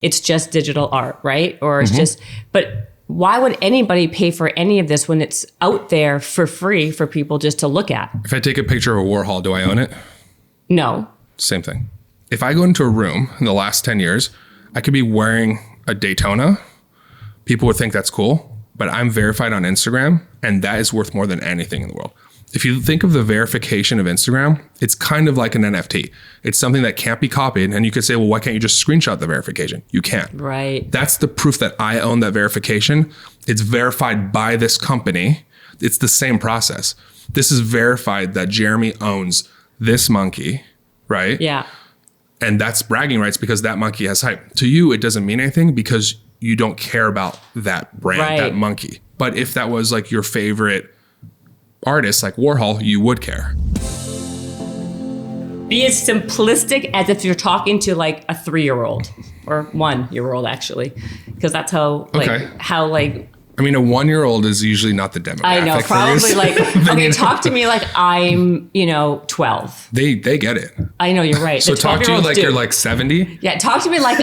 it's just digital art, right? Or it's just, but why would anybody pay for any of this when it's out there for free for people just to look at? If I take a picture of a Warhol, do I own it? No. Same thing. If I go into a room in the last 10 years, I could be wearing a Daytona. People would think that's cool, but I'm verified on Instagram, and that is worth more than anything in the world. If you think of the verification of Instagram, it's kind of like an NFT. It's something that can't be copied. And you could say, well, why can't you just screenshot the verification? You can't. Right. That's the proof that I own that verification. It's verified by this company. It's the same process. This is verified that Jeremy owns this monkey, right? Yeah. And that's bragging rights because that monkey has hype. To you, it doesn't mean anything because you don't care about that brand, that monkey. But if that was like your favorite artist, like Warhol, you would care. Be as simplistic as if you're talking to like a 3-year-old or 1-year-old actually, because that's how I mean, a 1-year-old is usually not the demographic. I know, probably like, okay, talk to me like I'm, 12. They get it. I know, you're right. So talk to you like you're like 70? Yeah, talk to me like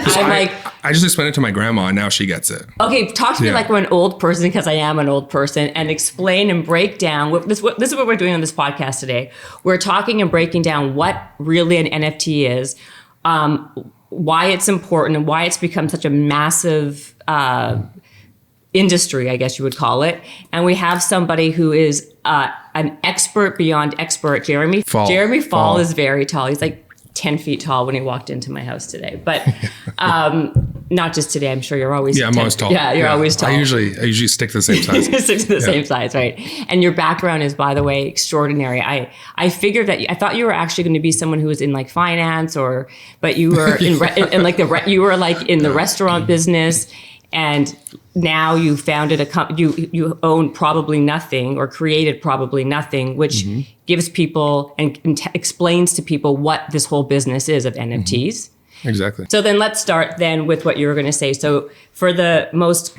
I just explained it to my grandma and now she gets it. Okay, talk to me like we're an old person because I am an old person and explain and break down. This is what we're doing on this podcast today. We're talking and breaking down what really an NFT is, why it's important and why it's become such a massive industry, I guess you would call it. And we have somebody who is an expert beyond expert, Jeremy. Jeremy Fall is very tall. He's like 10 feet tall when he walked into my house today. But not just today. I'm sure you're always I'm always tall. Yeah, you're always tall. I usually stick to the same size. Stick to the same size, right? And your background is, by the way, extraordinary. I figured that I thought you were actually going to be someone who was in like finance but you were in like you were like in the restaurant business. And now you founded you own Probably Nothing or created Probably Nothing, which gives people and explains to people what this whole business is of NFTs. Exactly. So then let's start then with what you were going to say. So for the most,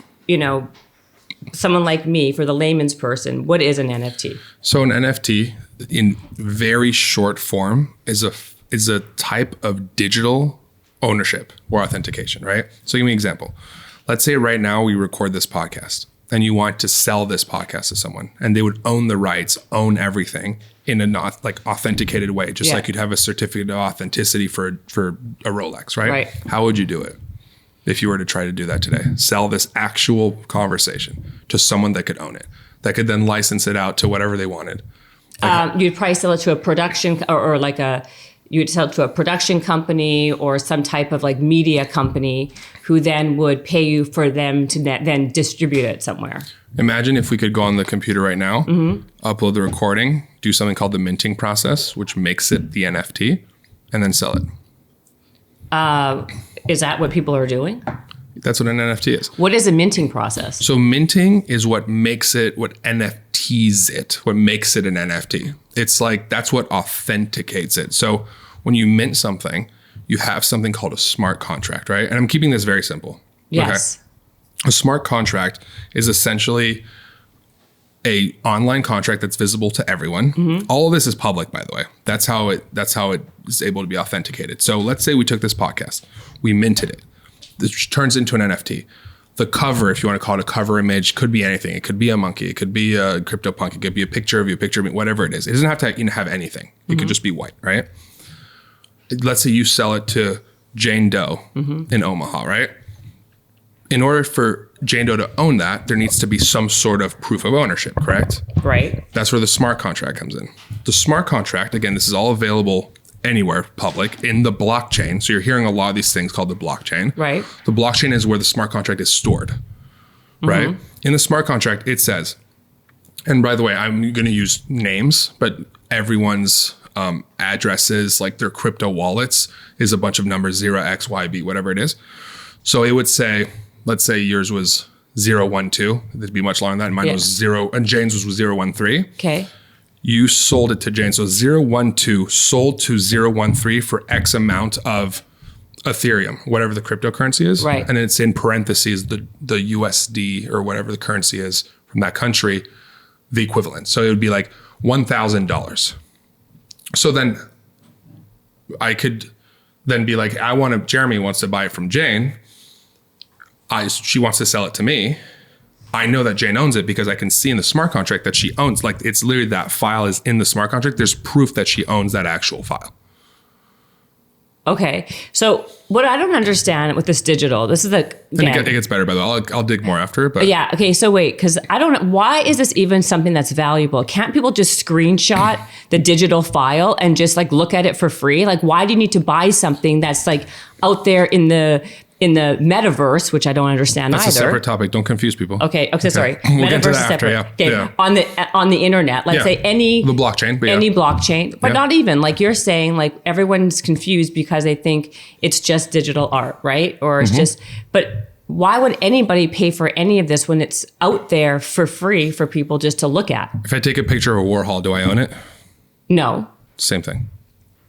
someone like me, for the layman's person, what is an NFT? So an NFT in very short form is a type of digital ownership or authentication, right? So give me an example. Let's say right now we record this podcast and you want to sell this podcast to someone and they would own the rights, own everything in a not like authenticated way, just like you'd have a certificate of authenticity for a Rolex, right? Right. How would you do it if you were to try to do that today? Sell this actual conversation to someone that could own it, that could then license it out to whatever they wanted. You'd probably sell it to a production or like you'd sell it to a production company or some type of like media company who then would pay you for them to then distribute it somewhere. Imagine if we could go on the computer right now, upload the recording, do something called the minting process, which makes it the NFT, and then sell it. Is that what people are doing? That's what an NFT is. What is a minting process? So minting is what makes it, what NFTs it, what makes it an NFT. It's like, that's what authenticates it. So when you mint something, you have something called a smart contract, right? And I'm keeping this very simple. Yes. Okay? A smart contract is essentially a online contract that's visible to everyone. All of this is public, by the way. That's how it is able to be authenticated. So let's say we took this podcast, we minted it. This turns into an NFT. The cover, if you want to call it a cover image, could be anything. It could be a monkey. It could be a CryptoPunk. It could be a picture of you, a picture of me, whatever it is. It doesn't have to have anything. It could just be white, right? Let's say you sell it to Jane Doe in Omaha, right? In order for Jane Doe to own that, there needs to be some sort of proof of ownership, correct? Right. That's where the smart contract comes in. The smart contract, again, this is all available anywhere public in the blockchain. So you're hearing a lot of these things called the blockchain. Right. The blockchain is where the smart contract is stored, right? In the smart contract, it says, and by the way, I'm going to use names, but everyone's addresses, like their crypto wallets, is a bunch of numbers, 0xyb, whatever it is. So it would say, let's say yours was 012. It'd be much longer than that. Mine was 0, and Jane's was 013. Okay. You sold it to Jane. So 012 sold to 013 for X amount of Ethereum, whatever the cryptocurrency is. Right. And it's in parentheses, the USD or whatever the currency is from that country, the equivalent. So it would be like $1,000. So then I could then be like, Jeremy wants to buy it from Jane. she wants to sell it to me. I know that Jane owns it because I can see in the smart contract that she owns, like it's literally that file is in the smart contract. There's proof that she owns that actual file. Okay. So what I don't understand with this digital, this is it gets better, by the way. I'll dig more after. But yeah. Okay. So wait, because I don't know, why is this even something that's valuable? Can't people just screenshot the digital file and just like look at it for free? Like, why do you need to buy something that's like out there in the metaverse, which I don't understand That's either. That's a separate topic. Don't confuse people. Okay. Sorry. We'll Metaverse get to is that separate. after, yeah. Okay. Yeah. On the internet, let's say the blockchain, any blockchain, but not even like you're saying, like everyone's confused because they think it's just digital art, right? Or it's just, but why would anybody pay for any of this when it's out there for free for people just to look at? If I take a picture of a Warhol, do I own it? No. Same thing.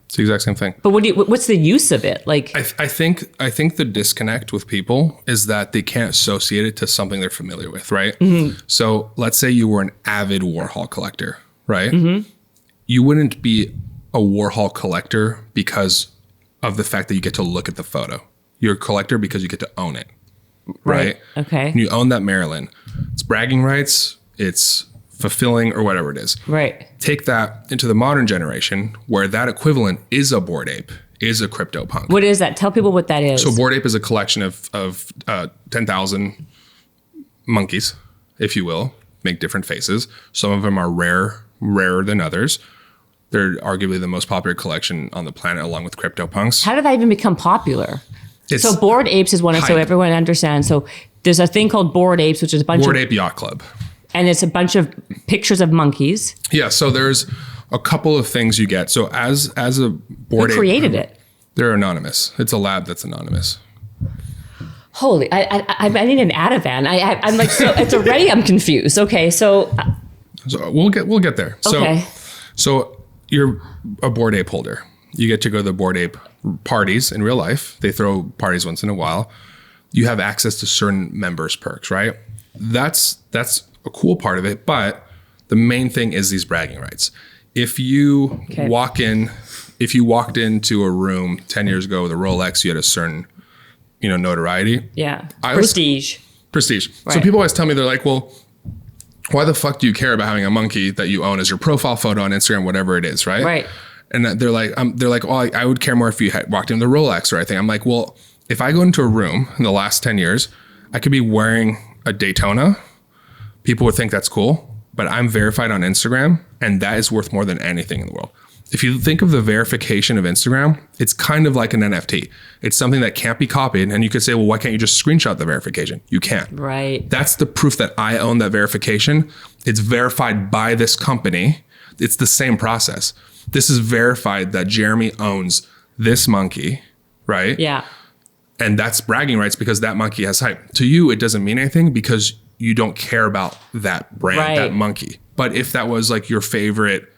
It's the exact same thing. But what's the use of it? Like, I think the disconnect with people is that they can't associate it to something they're familiar with, right? Mm-hmm. So let's say you were an avid Warhol collector, right? Mm-hmm. You wouldn't be a Warhol collector because of the fact that you get to look at the photo. You're a collector because you get to own it, right? Okay. And you own that Marilyn. It's bragging rights. It's fulfilling or whatever it is. Right. Take that into the modern generation where that equivalent is a Bored Ape, is a CryptoPunk. What is that? Tell people what that is. So Bored Ape is a collection of 10,000 monkeys, if you will, make different faces. Some of them are rarer than others. They're arguably the most popular collection on the planet along with CryptoPunks. How did that even become popular? So Bored Apes is one of, so everyone understands. So there's a thing called Bored Apes, which is a bunch Bored Ape Yacht Club. And it's a bunch of pictures of monkeys. Yeah, so there's a couple of things you get. So as a Bored Ape... Who created it? They're anonymous. It's a lab that's anonymous. Holy, I need an Ativan. I'm like, so it's already, I'm confused. Okay, so we'll get there. Okay. So you're a Bored Ape holder. You get to go to the Bored Ape parties in real life. They throw parties once in a while. You have access to certain members' perks, right? That's a cool part of it, but the main thing is these bragging rights. If you walked into a room 10 years ago with a Rolex, you had a certain, notoriety. Yeah. Prestige. Right. So people always tell me, they're like, well, why the fuck do you care about having a monkey that you own as your profile photo on Instagram, whatever it is, right? Right. And they're like, well, I would care more if you had walked into the Rolex or anything. I'm like, well, if I go into a room in the last 10 years, I could be wearing a Daytona. People would think that's cool, but I'm verified on Instagram, and that is worth more than anything in the world. If you think of the verification of Instagram, it's kind of like an NFT. It's something that can't be copied, and you could say, well, why can't you just screenshot the verification? You can't. Right. That's the proof that I own that verification. It's verified by this company. It's the same process. This is verified that Jeremy owns this monkey, right? Yeah. And that's bragging rights because that monkey has hype. To you, it doesn't mean anything because you don't care about that brand, that monkey. But if that was like your favorite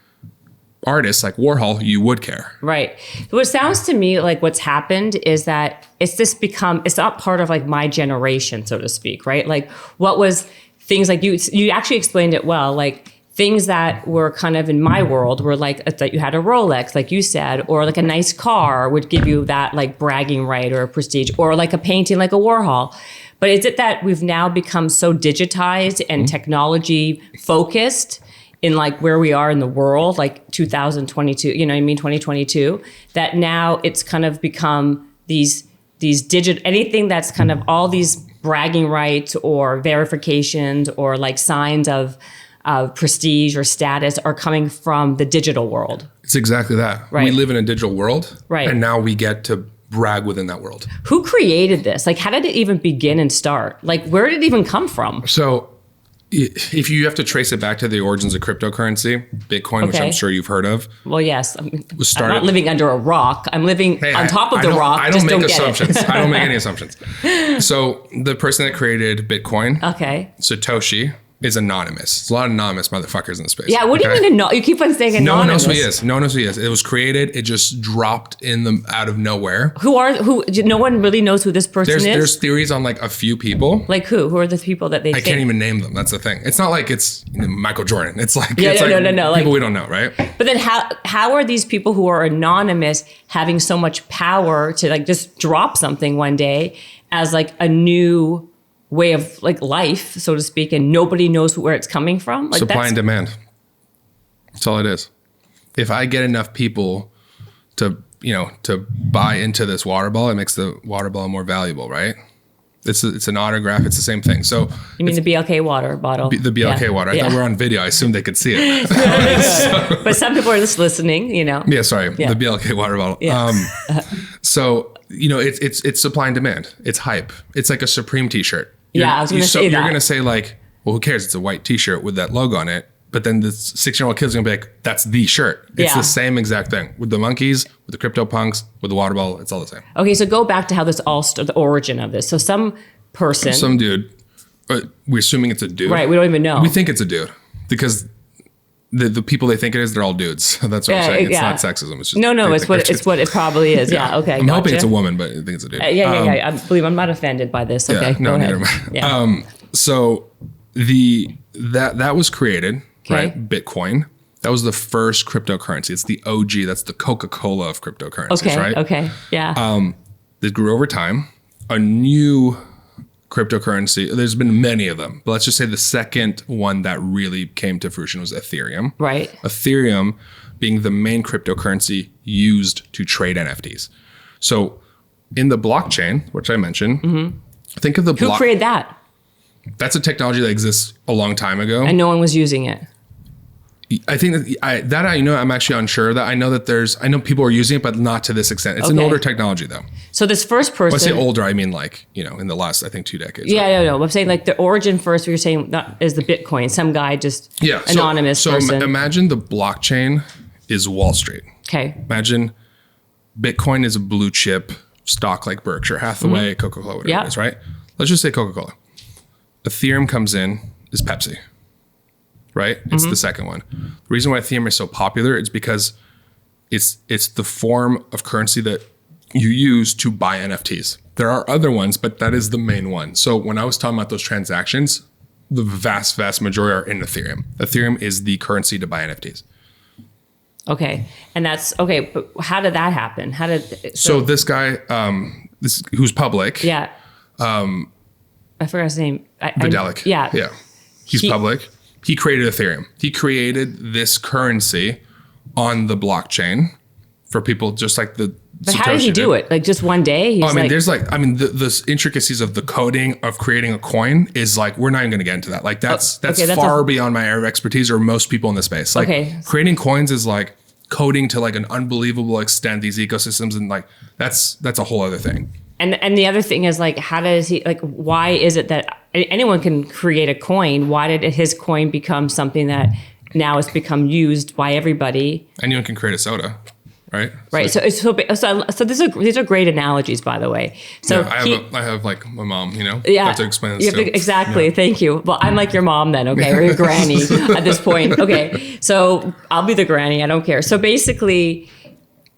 artist, like Warhol, you would care. Right. What sounds to me like what's happened is that it's not part of like my generation, so to speak, right? Like what was things like you actually explained it well, like things that were kind of in my world were like that you had a Rolex, like you said, or like a nice car would give you that like bragging right or a prestige, or like a painting like a Warhol. But is it that we've now become so digitized and technology focused in like where we are in the world, like 2022, 2022, that now it's kind of become these anything that's kind of all these bragging rights or verifications or like signs of prestige or status are coming from the digital world. It's exactly that. Right. We live in a digital world, right? And now we get to brag within that world. Who created this? Like, how did it even begin and start? Like, where did it even come from? So if you have to trace it back to the origins of cryptocurrency, Bitcoin, which I'm sure you've heard of. Well, yes. I'm not living under a rock. I'm living on top of the rock. I don't make assumptions. I don't make any assumptions. So the person that created Bitcoin, Satoshi, is anonymous. There's a lot of anonymous motherfuckers in the space. Yeah, what do you mean you keep on saying anonymous? No one knows who he is. No one knows who he is. It was created. It just dropped out of nowhere. Who? No one really knows who this person is? There's theories on like a few people. Like who? Who are the people that they I can't even name them. That's the thing. It's not like it's Michael Jordan. It's like, no. People like, we don't know, right? But then how are these people who are anonymous having so much power to like just drop something one day as like a new way of like life, so to speak, and nobody knows where it's coming from. Like supply and demand. That's all it is. If I get enough people to buy into this water bottle, it makes the water bottle more valuable, right? It's an autograph. It's the same thing. So you mean the BLK water bottle? The BLK water. I thought we were on video. I assumed they could see it. But some people are just listening, Yeah, sorry. The BLK water bottle. Yeah. So, it's supply and demand. It's hype. It's like a Supreme t-shirt. I was going to say that. You're going to say like, well, who cares? It's a white t-shirt with that logo on it. But then the 6-year-old kid's going to be like, that's the shirt. It's the same exact thing. With the monkeys, with the crypto punks, with the water bottle, it's all the same. Okay, so go back to how this all the origin of this. So some dude, we're assuming it's a dude. Right, we don't even know. We think it's a dude because the people they think it is, they're all dudes. That's what I'm saying. It's not sexism. It's just no. It's what it probably is. Yeah. Okay. I'm hoping it's a woman, but I think it's a dude. I believe I'm not offended by this. Okay. No, go neither ahead. am I. So that was created. Okay. Right? Bitcoin. That was the first cryptocurrency. It's the OG. That's the Coca-Cola of cryptocurrencies, right? Okay. Yeah. That grew over time. A new cryptocurrency. There's been many of them, but let's just say the second one that really came to fruition was Ethereum. Right. Ethereum being the main cryptocurrency used to trade NFTs. So in the blockchain, which I mentioned, think of the Who created that? That's a technology that exists a long time ago. And no one was using it. I think I'm actually unsure of that. I know people are using it, but not to this extent. It's an older technology though. So this first person. When I say older, I mean like, in the last, I think 2 decades. Yeah, no. I'm saying like the origin first, you're saying is the Bitcoin. Some guy just anonymous person. So imagine the blockchain is Wall Street. Okay. Imagine Bitcoin is a blue chip stock like Berkshire Hathaway, Coca-Cola, whatever it is, right? Let's just say Coca-Cola. Ethereum comes in, is Pepsi. Right? It's the second one. The reason why Ethereum is so popular is because it's the form of currency that you use to buy NFTs. There are other ones, but that is the main one. So when I was talking about those transactions, the vast, vast majority are in Ethereum. Ethereum is the currency to buy NFTs. Okay. And that's okay. But how did that happen? So this guy, who's public. Yeah. I forgot his name. Vitalik. Yeah. He's public. He created Ethereum. He created this currency on the blockchain for people just like the But how did he do it? Like just one day? There's the intricacies of the coding of creating a coin is like, we're not even going to get into that. Like that's far beyond my area of expertise or most people in the space. Like creating coins is like coding to like an unbelievable extent, these ecosystems. And like, that's a whole other thing. And the other thing is like, how does he, like, why is it that anyone can create a coin? Why did his coin become something that now has become used by everybody? Anyone can create a soda, right? Right. So these are great analogies, by the way. So I have like my mom, Yeah. I have to explain this exactly. Yeah. Thank you. Well, I'm like your mom then, okay, or your granny at this point. Okay. So I'll be the granny. I don't care. So basically,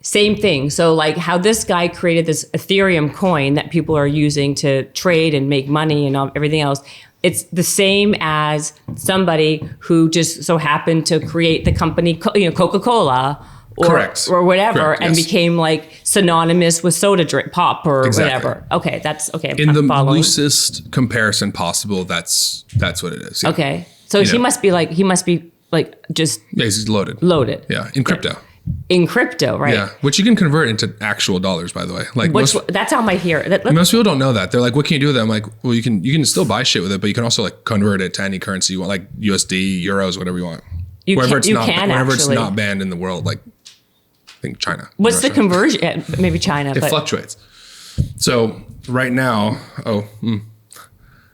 same thing. So like how this guy created this Ethereum coin that people are using to trade and make money and everything else. It's the same as somebody who just so happened to create the company, Coca-Cola or whatever, and became like synonymous with soda drink, pop or whatever. Okay, that's okay. In the loosest comparison possible, that's what it is. Yeah. Okay, so he must be just he's loaded. Loaded. Yeah, in crypto. In crypto, right? Yeah, which you can convert into actual dollars, by the way. Like that's how I hear it. Most people don't know that. They're like, "What can you do with it?" I'm like, "Well, you can still buy shit with it, but you can also like convert it to any currency you want, like USD, euros, whatever you want. Wherever it's not banned in the world, like I think China. What's the conversion? Maybe China. It fluctuates. So right now,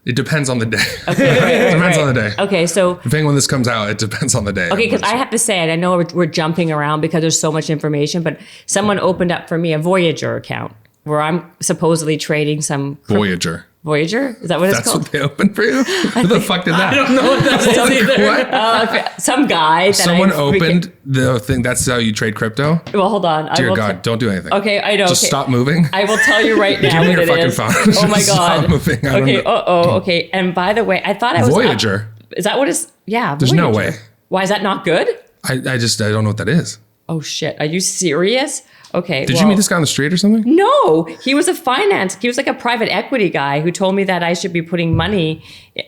it depends on the day. Okay, it depends on the day. Okay, so depending when this comes out, it depends on the day. Okay, because I have to say, and I know we're jumping around because there's so much information, but someone opened up for me a Voyager account where I'm supposedly trading some Voyager. Voyager? Is that what it's called? That's what they opened for you? Who the fuck did that? I don't know what that is either. What? Some guy. Someone opened the thing. That's how you trade crypto? Well, hold on. Dear God, don't do anything. Okay, I know. Just stop moving. I will tell you right now. Give me your fucking phone. Oh my God. Stop moving. Okay. Okay. And by the way, I thought I was Voyager. Is that what it's? Yeah. There's Voyager. no way. Why is that not good? I don't know what that is. Oh shit. Are you serious? Okay. Did you meet this guy on the street or something? No, he was like a private equity guy who told me that I should be putting money.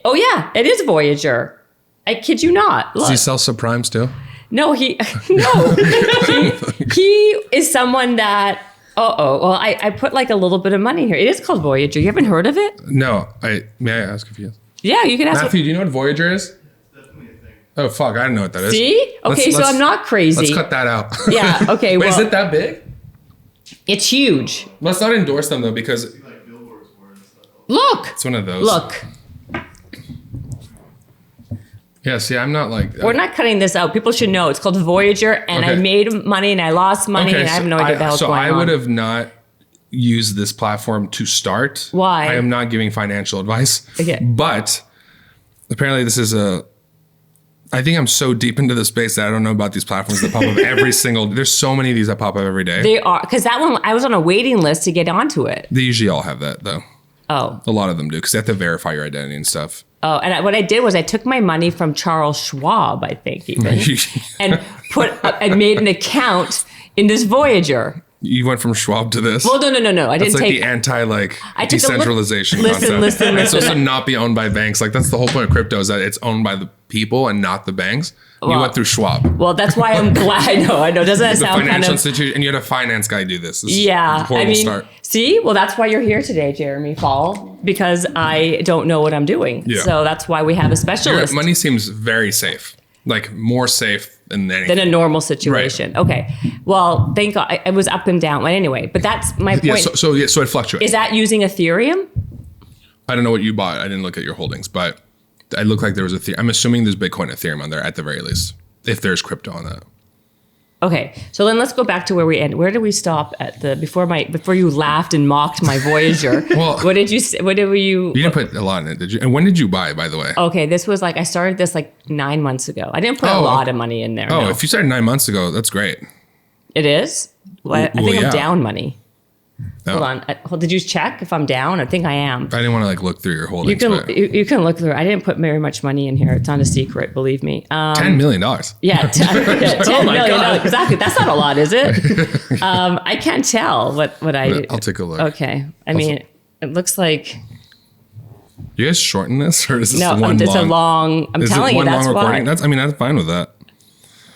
Oh yeah, it is Voyager. I kid you not. Look. Does he sell subprimes too? No, he is someone that, well, I put like a little bit of money here. It is called Voyager. You haven't heard of it? No. May I ask if you? Yeah, you can ask. Matthew, do you know what Voyager is? Oh, fuck. I don't know what that is. See? Okay, so I'm not crazy. Let's cut that out. Yeah, okay. Wait, well, is it that big? It's huge. Let's not endorse them, though, because... Look. It's one of those. Look. Yeah, see, I'm not like... We're not cutting this out. People should know. It's called Voyager, and I made money, and I lost money, and I have no idea what the hell's going on. So I would have not used this platform to start. Why? I am not giving financial advice. Okay. But apparently this is I think I'm so deep into the space that I don't know about these platforms that pop up every single... There's so many of these that pop up every day. They are, because that one, I was on a waiting list to get onto it. They usually all have that, though. Oh. A lot of them do, because they have to verify your identity and stuff. Oh, and what I did was I took my money from Charles Schwab, I think, even, and made an account in this Voyager. You went from Schwab to this? Well, no. I didn't take... That's like the decentralization concept. Listen. It's supposed to not be owned by banks. Like, that's the whole point of crypto, is that it's owned by the people and not the banks. You went through Schwab. Well, that's why I'm glad. I know. Doesn't that sound kind of... institution, and you had a finance guy do this. Yeah. A horrible start. See? Well, that's why you're here today, Jeremy Fall, because I don't know what I'm doing. Yeah. So that's why we have a specialist. Your money seems very safe. Like, more safe than anything. Than a normal situation. Right. Okay. Well, thank God. It was up and down. But anyway, but that's my point. Yeah, so it fluctuates. Is that using Ethereum? I don't know what you bought. I didn't look at your holdings, but it looked like there was I'm assuming there's Bitcoin and Ethereum on there at the very least, if there's crypto on that. Okay, so then let's go back to where we end. Where did we stop at before you laughed and mocked my Voyager? Well, what did you say? You didn't put a lot in it, did you? And when did you buy, by the way? Okay, this was I started this 9 months ago. I didn't put a lot of money in there. Oh, no. If you started 9 months ago, that's great. It is? Well, I think I'm down money. No. Hold on. Did you check if I'm down? I think I am. I didn't want to look through your holdings. You can look through. I didn't put very much money in here. It's not a secret, believe me. $10 million. Yeah, $10 million. Exactly. That's not a lot, is it? I can't tell what I do. I'll take a look. Okay. It looks like... You guys shorten this, or is this no? one it's long? A long. I'm telling you, that's why. That's fine with that.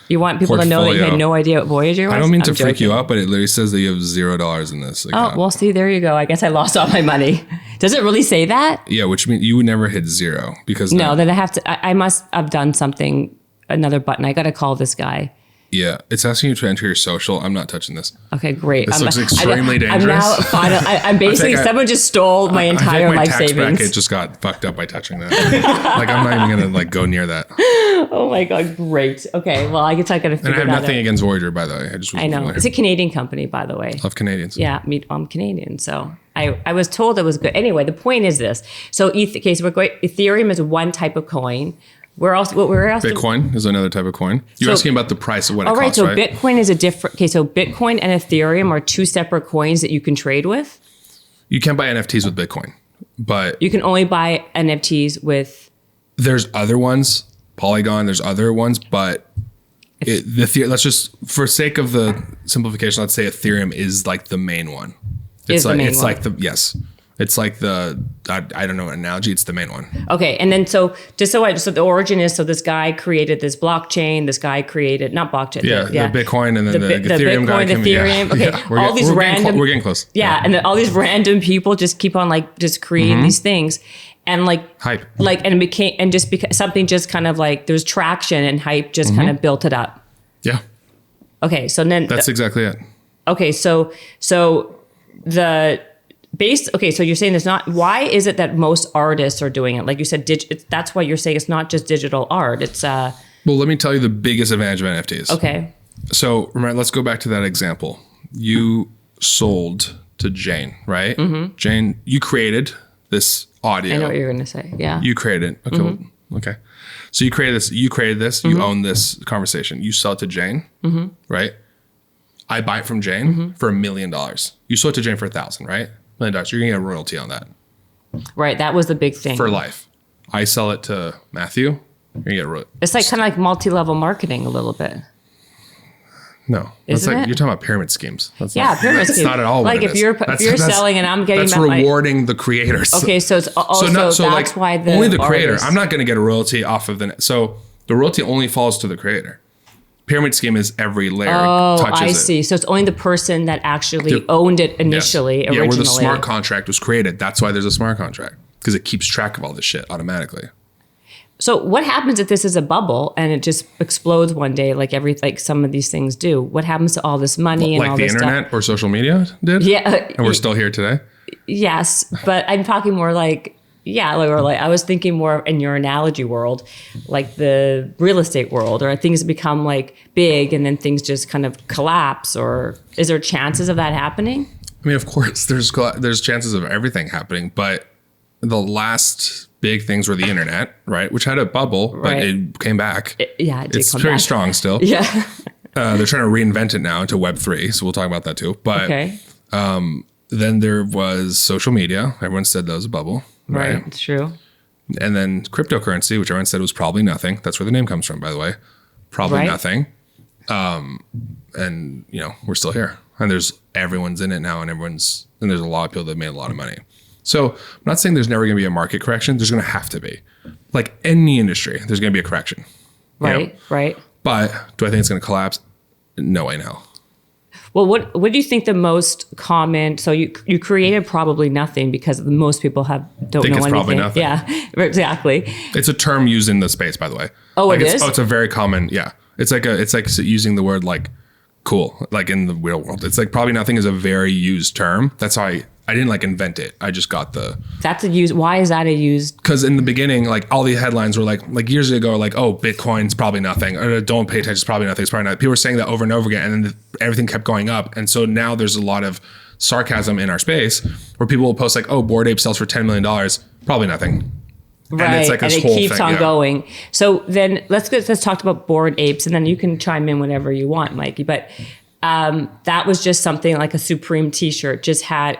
You want people to know that you had no idea what Voyager was? I don't mean to freak you out, but it literally says that you have $0 in this account. Oh, well, see, there you go. I guess I lost all my money. Does it really say that? Yeah, which means you would never hit zero because... No, then I have to... I must have done something, another button. I got to call this guy. Yeah, it's asking you to enter your social. I'm not touching this. Okay, great. This looks extremely dangerous. I'm basically... someone just stole my entire life savings. My tax bracket just got fucked up by touching that. I'm not even going to go near that. Oh my God, great. Okay, well, I guess I got to figure that out. And I have nothing against Voyager, by the way. I know. It's a Canadian company, by the way. Love Canadians. Yeah, I'm Canadian, so I was told it was good. Anyway, the point is this. So, Ethereum is one type of coin. Where else? Bitcoin is another type of coin. You're asking about the price of what it costs, right? So Bitcoin is a different... Okay, so Bitcoin and Ethereum are two separate coins that you can trade with? You can't buy NFTs with Bitcoin, but... You can only buy NFTs with... There's other ones, Polygon, there's other ones, but let's just, for sake of the simplification, let's say Ethereum is like the main one. Yes. It's like the, I don't know, analogy. It's the main one. Okay. And then so the origin is, so this guy created this blockchain. This guy created, not blockchain. The Bitcoin, and then the Ethereum Bitcoin, guy. Ethereum. Okay. Yeah. All these random. We're getting close. Yeah. And then all these random people just keep on just creating these things. And hype. And it became, and just because something just kind of there's traction and hype just kind of built it up. Yeah. Okay. So then. That's exactly it. Okay. So the... so you're saying why is it that most artists are doing it? Like you said, that's why you're saying it's not just digital art. It's well, let me tell you the biggest advantage of NFTs. Okay. So remember, let's go back to that example. You sold to Jane, right? Mm-hmm. Jane, you created this audio. I know what you're going to say. Yeah. You created it. Okay. Okay. So you created this. You own this conversation. You sell it to Jane, right? I buy it from Jane for $1 million. You sold it to Jane for $1,000, right? $1 million. You're gonna get a royalty on that. Right. That was the big thing. For life. I sell it to Matthew. You're gonna get a royalty. It's kind of like multi-level marketing a little bit. No, Isn't it? You're talking about pyramid schemes. That's Pyramid schemes. That's not at all. Like what if you're selling and I'm getting that's rewarding the creators. Okay, so it's also that's like, why only the creator. artist. I'm not going to get a royalty off of so the royalty only falls to the creator. Pyramid scheme is every layer touches it. I see. So it's only the person that actually owned it initially, yes. originally. Yeah, where the smart contract was created. That's why there's a smart contract, because it keeps track of all this shit automatically. So what happens if this is a bubble and it just explodes one day, like some of these things do? What happens to all this money and all this stuff? Like the internet or social media did? Yeah. And we're still here today? Yes, but I'm talking more like I was thinking more in your analogy world, like the real estate world, or things become like big and then things just kind of collapse, or is there chances of that happening? I mean, of course, there's chances of everything happening, but the last big things were the internet, right? Which had a bubble, but it came back. It's very strong still. Yeah. They're trying to reinvent it now into Web3, so we'll talk about that too. But then there was social media. Everyone said that was a bubble. Right. It's true. And then cryptocurrency, which everyone said was probably nothing. That's where the name comes from, by the way. Probably nothing. And we're still here. And everyone's in it now, and there's a lot of people that made a lot of money. So I'm not saying there's never going to be a market correction. There's going to have to be. Like any industry, there's going to be a correction. Right. But do I think it's going to collapse? No way, no. Well, what do you think the most common? So you created Probably Nothing because most people don't know anything. Probably nothing. Yeah, exactly. It's a term used in the space, by the way. Oh, it is? Oh, it's a very common. Yeah, it's like using the word like cool, like in the real world. It's like Probably Nothing is a very used term. That's how I didn't like invent it. I just got That's a used. Why is that a used? Because in the beginning, like all the headlines were like years ago, like, oh, Bitcoin's probably nothing, or don't pay attention, it's probably nothing, it's probably not. People were saying that over and over again, and then everything kept going up. And so now there's a lot of sarcasm in our space where people will post like, oh, Bored Ape sells for $10 million, probably nothing. Right, and it's like this it whole keeps thing, on going. So then let's talk about Bored Apes, and then you can chime in whenever you want, Mikey. But that was just something like a Supreme t-shirt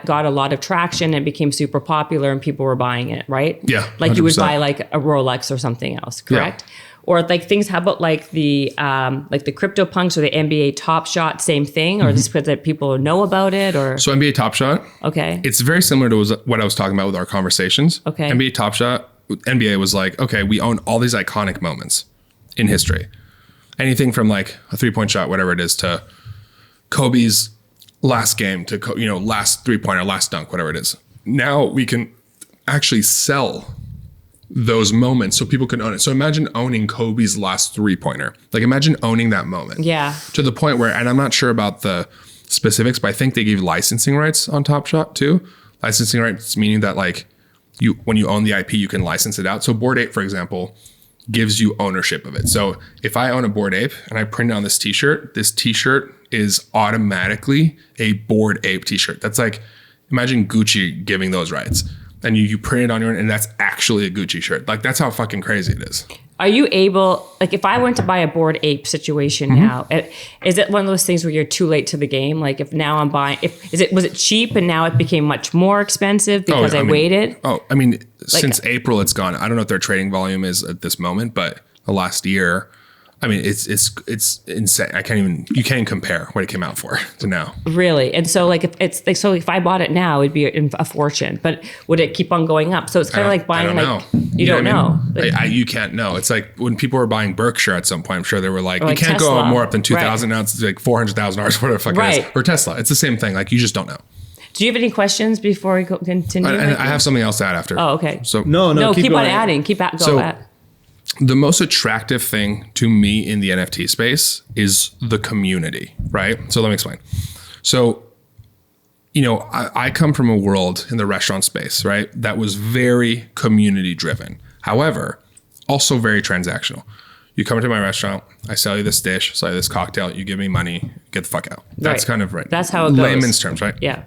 got a lot of traction and became super popular and people were buying it, right? Yeah. Like 100%. you would buy like a Rolex or something else, correct? Yeah. Or like things, how about like the CryptoPunks or the NBA Top Shot, same thing? Or just because that people know about it? Or So NBA Top Shot, okay, it's very similar to what I was talking about with our conversations. Okay. NBA Top Shot, NBA was like, okay, we own all these iconic moments in history. Anything from like a 3-point shot, whatever it is, to Kobe's last game, to last 3-pointer, last dunk, whatever it is. Now we can actually sell those moments so people can own it. So imagine owning Kobe's last 3-pointer. Like imagine owning that moment. Yeah. To the point where, and I'm not sure about the specifics, but I think they gave licensing rights on Top Shot too. Licensing rights meaning that like when you own the IP, you can license it out. So Bored Ape, for example, gives you ownership of it. So if I own a Bored Ape and I print it on this t-shirt is automatically a Bored Ape t-shirt. That's like, imagine Gucci giving those rights and you print it on your own, and that's actually a Gucci shirt. Like that's how fucking crazy it is. Are you able, like if I went to buy a Bored Ape situation now, is it one of those things where you're too late to the game? Like if now I'm buying, was it cheap and now it became much more expensive because I waited? Since April it's gone. I don't know what their trading volume is at this moment, but the last year, I mean, it's insane. You can't even compare what it came out for to now. Really? And so like if I bought it now, it'd be a fortune, but would it keep on going up? So it's kind of like buying you don't know. You can't know. It's like when people were buying Berkshire at some point, I'm sure they were like, you can't Tesla. go more up than 2,000. Now it's like $400,000, whatever the fuck it is. Or Tesla. It's the same thing. Like you just don't know. Do you have any questions before we continue? I have something else to add after. Oh, okay. So no, keep on adding. Keep going. The most attractive thing to me in the NFT space is the community, right? So let me explain. So, I come from a world in the restaurant space, right? That was very community driven. However, also very transactional. You come into my restaurant, I sell you this dish, sell you this cocktail, you give me money, get the fuck out. That's kind of right. That's how it goes. Layman's terms, right? Yeah.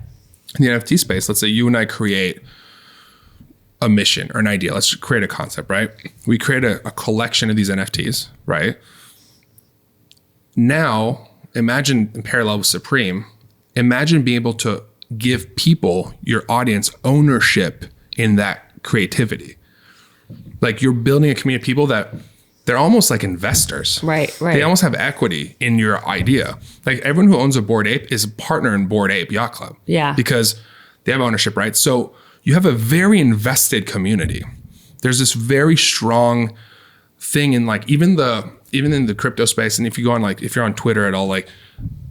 In the NFT space, let's say you and I create a mission or an idea. Let's create a concept, right? We create a collection of these NFTs, right? Now, imagine in parallel with Supreme, imagine being able to give people, your audience, ownership in that creativity. Like you're building a community of people that they're almost like investors. Right. They almost have equity in your idea. Like everyone who owns a Bored Ape is a partner in Bored Ape Yacht Club. Yeah. Because they have ownership rights. So you have a very invested community. There's this very strong thing in like even in the crypto space. And if you go on like if you're on Twitter at all, like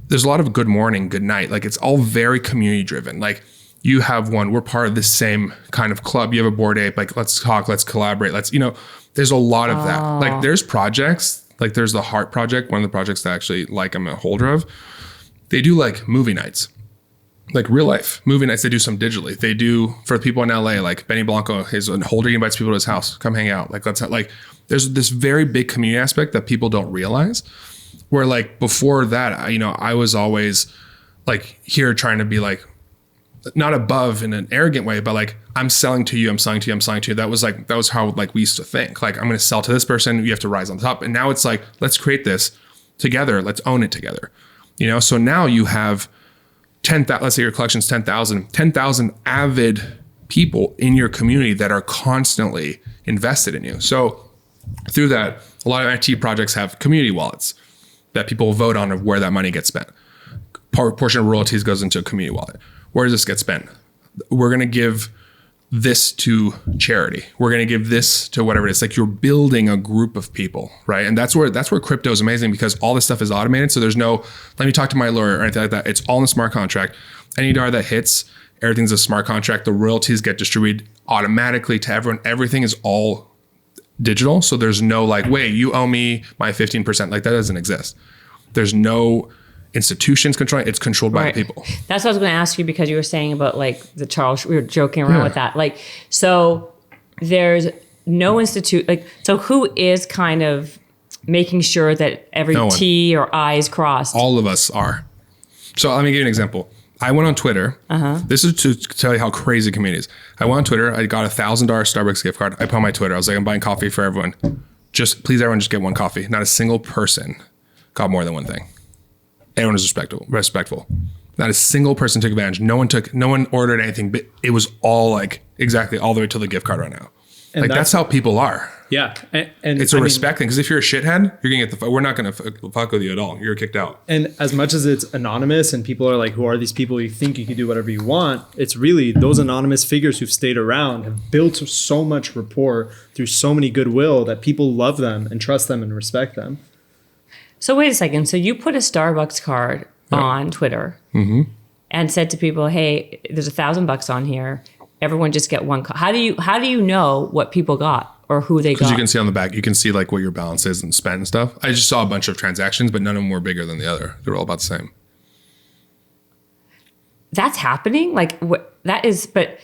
there's a lot of good morning, good night. Like it's all very community driven. Like you have one, we're part of the same kind of club. You have a Bored Ape, like let's talk, let's collaborate. There's a lot of that. Like there's projects, like there's the Heart Project, one of the projects that actually like I'm a holder of. They do like movie nights, like real life movie nights. They do some digitally. They do for people in LA, like Benny Blanco, his holder, he invites people to his house, come hang out. Like there's this very big community aspect that people don't realize. Where like before that, I was always like here trying to be like, not above in an arrogant way, but like I'm selling to you, I'm selling to you, I'm selling to you. That was how like we used to think. Like I'm going to sell to this person, you have to rise on top. And now it's like, let's create this together, let's own it together. So now you have 10,000, let's say your collection's 10,000 avid people in your community that are constantly invested in you. So through that, a lot of NFT projects have community wallets that people vote on of where that money gets spent. Portion of royalties goes into a community wallet. Where does this get spent? We're going to give this to charity. We're going to give this to whatever it is. Like you're building a group of people, right? And that's where crypto is amazing because all this stuff is automated. So there's no, let me talk to my lawyer or anything like that. It's all in a smart contract. Any dollar that hits, everything's a smart contract. The royalties get distributed automatically to everyone. Everything is all digital. So there's no like, wait, you owe me my 15%. Like that doesn't exist. There's no institutions controlling it's controlled by the people. That's what I was going to ask you because you were saying about like the Charles, we were joking around with that. Like, so there's no institute, like, so who is kind of making sure that every T or I is crossed? All of us are. So let me give you an example. I went on Twitter. This is to tell you how crazy community is. I went on Twitter. I got $1,000 Starbucks gift card. I put on my Twitter. I was like, I'm buying coffee for everyone. Just please, everyone just get one coffee. Not a single person got more than one thing. Everyone was respectful. Not a single person took advantage. No one ordered anything, but it was all like exactly all the way to the gift card right now. And like that's how people are. Yeah. And it's a respect thing. Because if you're a shithead, you're going to get we're not going to fuck with you at all. You're kicked out. And as much as it's anonymous and people are like, who are these people? You think you can do whatever you want. It's really those anonymous figures who've stayed around have built so much rapport through so many goodwill that people love them and trust them and respect them. So wait a second. So you put a Starbucks card on Twitter and said to people, "Hey, there's $1,000 on here. Everyone just get one." How do you know what people got or who they got? Because you can see on the back, you can see like what your balance is and spend and stuff. I just saw a bunch of transactions, but none of them were bigger than the other. They're all about the same. That's happening. Like what that is, but.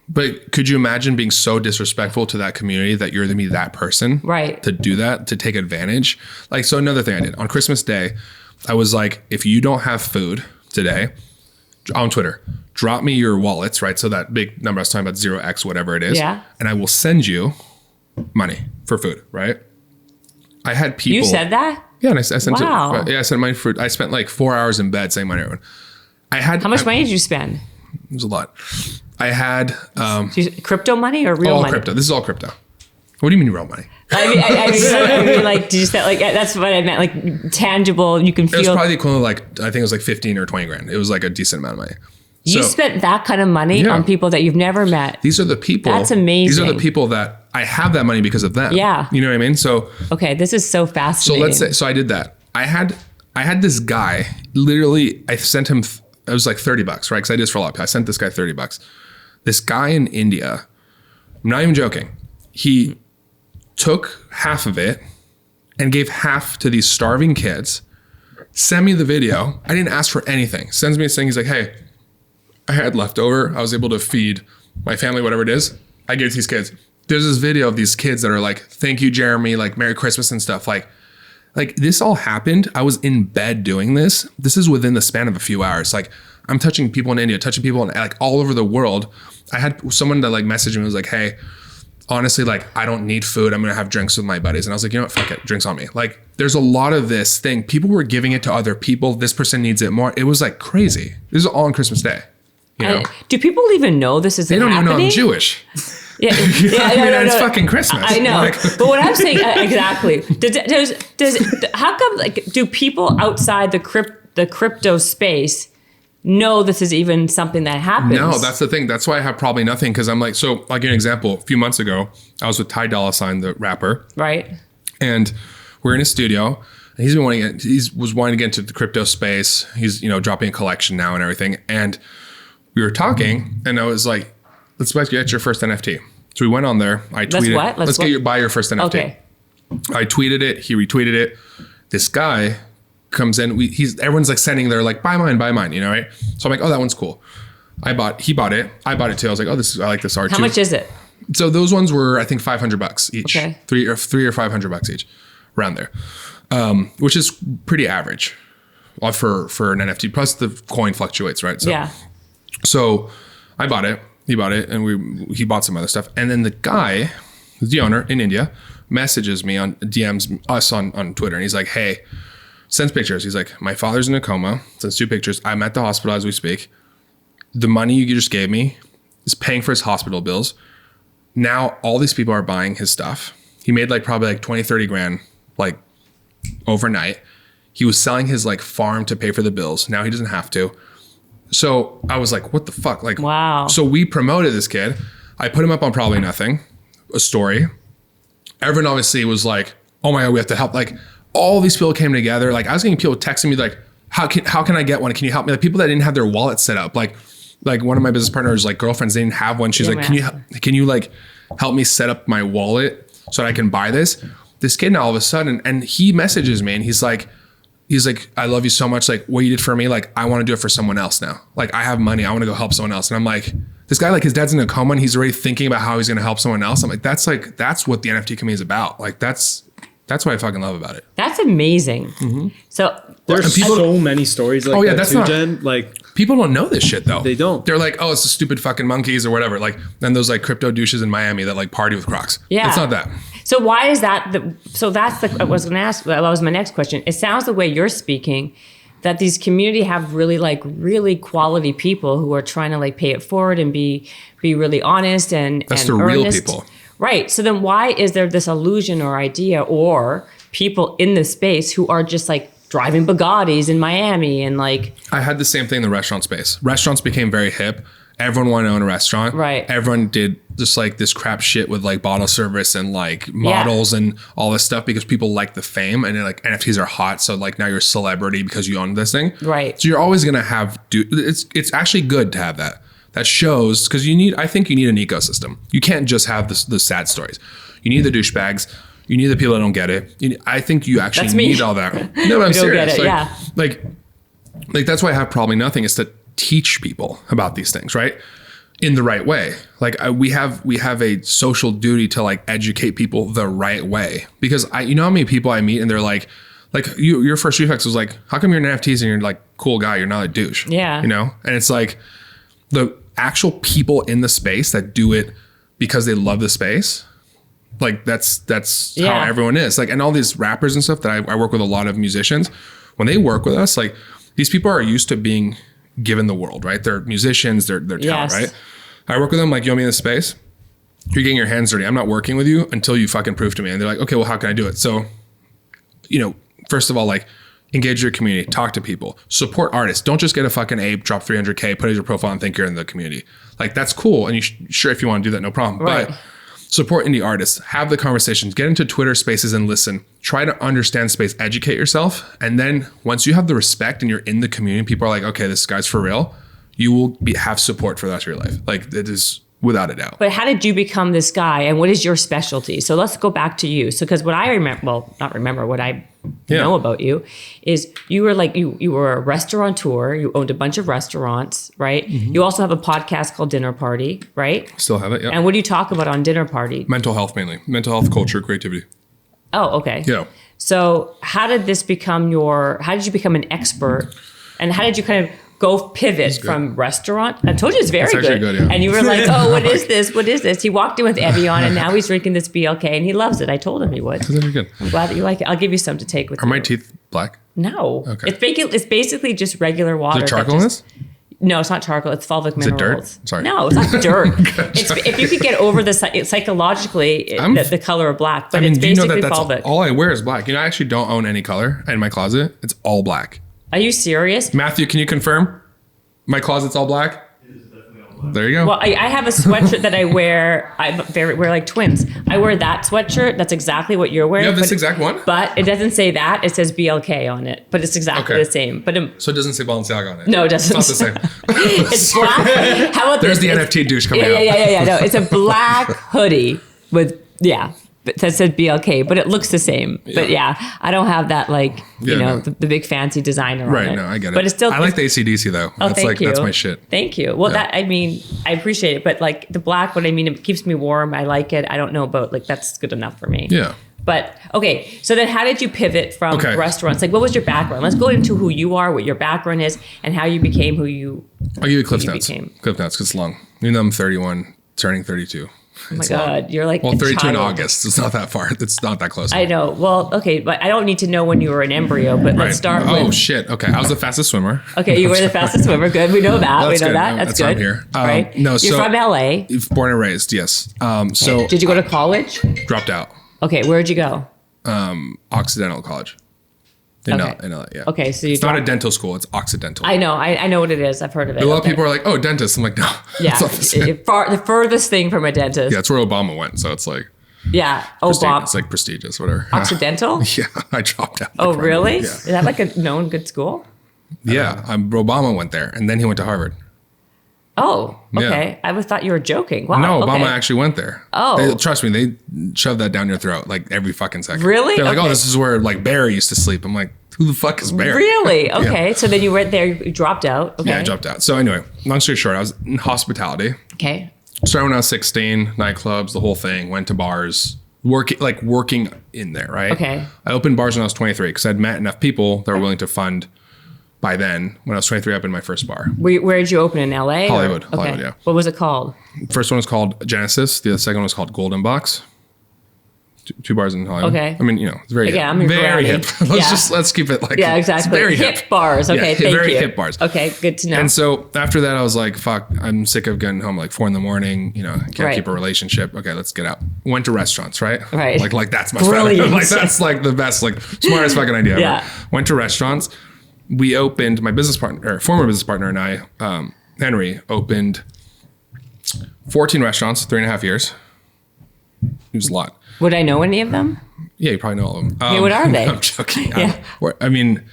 But could you imagine being so disrespectful to that community that you're going to be that person? Right. To do that, to take advantage? Like, so another thing I did on Christmas Day, I was like, if you don't have food today, on Twitter, drop me your wallets, right? So that big number I was talking about, 0x, whatever it is. Yeah. And I will send you money for food, right? I had people. You said that? Yeah. And I sent wow. I sent money for food. I spent like 4 hours in bed saying money to everyone. How much money did you spend? It was a lot. I had crypto money or real all money? Crypto. This is all crypto. What do you mean real money? I mean, like, did you say like that's what I meant? Like tangible, you can feel. It was probably the equivalent of like I think it was like 15 or 20 grand. It was like a decent amount of money. You spent that kind of money on people that you've never met. These are the people. That's amazing. These are the people that I have that money because of them. Yeah. You know what I mean? So okay, this is so fascinating. So I did that. I had this guy. Literally, I sent him. It was like $30, right? Because I did this for a lot of people. I sent this guy $30. This guy in India, I'm not even joking, he took half of it and gave half to these starving kids, sent me the video. I didn't ask for anything. Sends me a thing. He's like, hey, I had leftover. I was able to feed my family, whatever it is. I gave it to these kids. There's this video of these kids that are like, thank you, Jeremy, like Merry Christmas and stuff. Like this all happened. I was in bed doing this. This is within the span of a few hours. Like I'm touching people in India, touching people in like all over the world. I had someone that like messaged me and was like, hey, honestly, like I don't need food. I'm going to have drinks with my buddies. And I was like, you know what? Fuck it. Drinks on me. Like there's a lot of this thing. People were giving it to other people. This person needs it more. It was like crazy. This is all on Christmas Day. You know? Do people even know this is happening? They don't even know I'm Jewish. Yeah, It's fucking Christmas. I know, but what I'm saying exactly. How come do people outside the crypto space know this is even something that happens? No, that's the thing. That's why I have probably nothing, because I'm like, so I'll give you an example. A few months ago, I was with Ty Dolla $ign, the rapper, right? And we're in a studio. And he was wanting to get into the crypto space. He's dropping a collection now and everything. And we were talking, and I was like, let's get your first NFT. So we went on there. I tweeted, let's buy your first NFT. Okay. I tweeted it. He retweeted it. This guy comes in. Everyone's like sending their like, buy mine, right? So I'm like, oh, that one's cool. He bought it. I bought it too. I was like, oh, I like this art too. How much is it? So those ones were, I think, $500 each. Okay. Three or $500 each, around there, which is pretty average for an NFT. Plus the coin fluctuates, right? So, yeah. So I bought it. He bought it, and he bought some other stuff. And then the guy, the owner in India, messages me DMs us on Twitter, and he's like, hey, sends pictures. He's like, my father's in a coma. Sends 2 pictures. I'm at the hospital as we speak. The money you just gave me is paying for his hospital bills. Now all these people are buying his stuff. He made probably 20, 30 grand overnight. He was selling his farm to pay for the bills. Now he doesn't have to. So I was like, what the fuck? Wow. So we promoted this kid. I put him up on Probably Nothing, a story. Everyone obviously was like, oh my God, we have to help. All these people came together. I was getting people texting me how can I get one? Can you help me? People that didn't have their wallet set up. Like one of my business partners, girlfriends didn't have one. She's can you help me set up my wallet so that I can buy this? This kid now all of a sudden, and he messages me and he's like, I love you so much. What you did for me, I want to do it for someone else now. I have money. I want to go help someone else. And I'm like, this guy, his dad's in a coma and he's already thinking about how he's going to help someone else. I'm like, that's what the NFT community is about. That's what I fucking love about it. That's amazing. Mm-hmm. So there's so many stories that too, Jen. People don't know this shit though. They don't. They're like, oh, it's the stupid fucking monkeys or whatever. Then those crypto douches in Miami that party with Crocs. Yeah. It's not that. So why is that? I was going to ask, that was my next question. It sounds the way you're speaking that these community have really really quality people who are trying to pay it forward and be really honest and That's and the earnest. real people. Right. So then why is there this illusion or idea or people in the space who are just driving Bugattis in Miami and I had the same thing in the restaurant space. Restaurants became very hip. Everyone wanted to own a restaurant. Right. Everyone did just this crap shit with bottle service and models and all this stuff because people like the fame and NFTs are hot. So now you're a celebrity because you own this thing. Right. So you're always going to have, it's actually good to have that. That shows, because I think you need an ecosystem. You can't just have the sad stories. You need the douchebags. You need the people that don't get it. I think you actually need all that. No, I'm serious. Get it, yeah. That's why I have Probably Nothing, is to teach people about these things, right? In the right way. We have a social duty to educate people the right way. Because how many people I meet and they're your first reflex was how come you're in NFTs and you're cool guy, you're not a douche? Yeah. And it's the actual people in the space that do it because they love the space. That's how everyone is. And all these rappers and stuff that I work with, a lot of musicians, when they work with us, these people are used to being given the world, right? They're musicians, they're talent, right? I work with them you want me in this space? You're getting your hands dirty. I'm not working with you until you fucking prove to me. And they're like, okay, well, how can I do it? So, first of all, engage your community, talk to people, support artists. Don't just get a fucking ape, drop 300K, put it as your profile and think you're in the community. That's cool. And you sure, if you want to do that, no problem. Right. But support indie artists, have the conversations, get into Twitter spaces and listen, try to understand space, educate yourself. And then once you have the respect and you're in the community, people are okay, this guy's for real. You will have support for the rest of your life. It is without a doubt. But how did you become this guy and what is your specialty? So let's go back to you. So, because what I what I know about you is you were you were a restaurateur. You owned a bunch of restaurants, right? Mm-hmm. You also have a podcast called Dinner Party, right? Still have it, yeah. And what do you talk about on Dinner Party? Mental health mainly. Mental health, culture, creativity. Oh, okay. Yeah. So how did you become an expert and how did you kind of go pivot from restaurant? I told you it's very good. Yeah. And you were like, oh, what is this? What is this? He walked in with Evian and now he's drinking this BLK and he loves it. I told him he would. That's very good. I'm glad that you like it. I'll give you some to take with you. Are my teeth black? No. Okay. It's basically just regular water. Is there charcoal in this? No, it's not charcoal. It's fulvic Is it minerals. dirt? Sorry. No, it's not dirt. It's if you could get over the psychologically the color of black, but it's basically fulvic. All I wear is black. I actually don't own any color in my closet. It's all black. Are you serious? Matthew, can you confirm? My closet's all black? There you go. Well, I have a sweatshirt that I wear. We're like twins. I wear that sweatshirt. That's exactly what you're wearing. You have this exact one? But it doesn't say that. It says BLK on it. But it's exactly the same. But so it doesn't say Balenciaga on it? No, it doesn't. It's not the same. It's black. How about There's this? the NFT douche coming out. Yeah. No, it's a black hoodie with, that says BLK, but it looks the same. Yeah. But I don't have that the big fancy designer on it. Right, no, I get it. But it's still. I like the AC/DC though. Oh, thank you. That's my shit. Thank you. Well, I appreciate it. But like the black, it keeps me warm. I like it. I don't know about that's good enough for me. Yeah. But okay, so then how did you pivot from restaurants? Like, what was your background? Let's go into who you are, what your background is, and how you became who you. I'll give you Cliff Notes. Cliff Notes, because it's long. Even though I'm 31, turning 32. Oh my God, you're like 32 in August. It's not that far. It's not that close. I know. Well, okay, but I don't need to know when you were an embryo. But let's start with. Oh shit. Okay, I was the fastest swimmer. Okay, you were the fastest swimmer. Good, we know that. That's we know good. that. That's good. Why I'm here. Right? No, you're from LA. Born and raised. Yes. So did you go to college? Dropped out. Okay, where'd you go? Occidental College. In LA, yeah. Okay, so it's not a dental school. It's Occidental. I know. I know what it is. I've heard of it. A lot of people are like, "Oh, dentist." I'm like, "No." Yeah, the furthest thing from a dentist. Yeah, it's where Obama went. So it's like. Yeah, Obama. It's like prestigious, whatever. Occidental. Yeah, I dropped out. Oh, really? Yeah. Is that like a known good school? Yeah, Obama went there, and then he went to Harvard. Oh, okay. Yeah. I thought you were joking. Wow. No, Obama actually went there. Oh. Trust me, they shove that down your throat like every fucking second. Really? They're like, "Oh, this is where like Barry used to sleep." I'm like, "Who the fuck is Barry?" Really? Okay. So then you went there, you dropped out. Okay. Yeah, I dropped out. So anyway, long story short, I was in hospitality. Okay. Started when I was 16, nightclubs, the whole thing, went to bars, working in there, right? Okay. I opened bars when I was 23 because I'd met enough people that were willing to fund. By then, when I was 23, I opened my first bar. Where did you open, in LA? Hollywood. Okay. Hollywood, yeah. What was it called? First one was called Genesis. The second one was called Golden Box. Two bars in Hollywood. Okay. I mean, it's very hip. Very hip. Let's keep it like exactly. It's very hip bars. Okay, thank very you. hip bars. Okay, good to know. And so after that, I was like, fuck, I'm sick of getting home like 4 a.m. Can't keep a relationship. Okay, let's get out. Went to restaurants, right? Right. Like that's much Brilliant. better. Like that's like the best, like smartest fucking idea ever. Yeah. Went to restaurants. We opened, my former business partner and I, Henry, opened 14 restaurants, 3.5 years. It was a lot. Would I know any of them? Yeah, you probably know all of them. Okay, what are they? I'm joking. Yeah. I mean,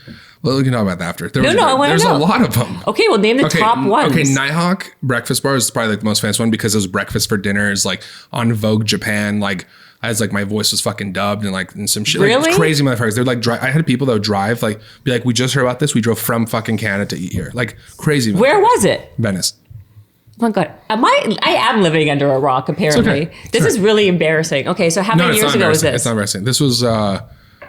well, we can talk about that after. I want to know. There's a lot of them. Okay, well, name the top ones. Okay, Nighthawk Breakfast Bar is probably like the most famous one because it was breakfast for dinners, like on Vogue Japan, like as like my voice was fucking dubbed and some shit. Really? Like, crazy motherfuckers. They're like, I had people that would drive, like, be like, we just heard about this. We drove from fucking Canada to eat here. Like crazy. Where was it? Venice. Oh my God. I am living under a rock, apparently. Okay. This is really embarrassing. Okay, so how many years ago was this? It's not embarrassing. This was,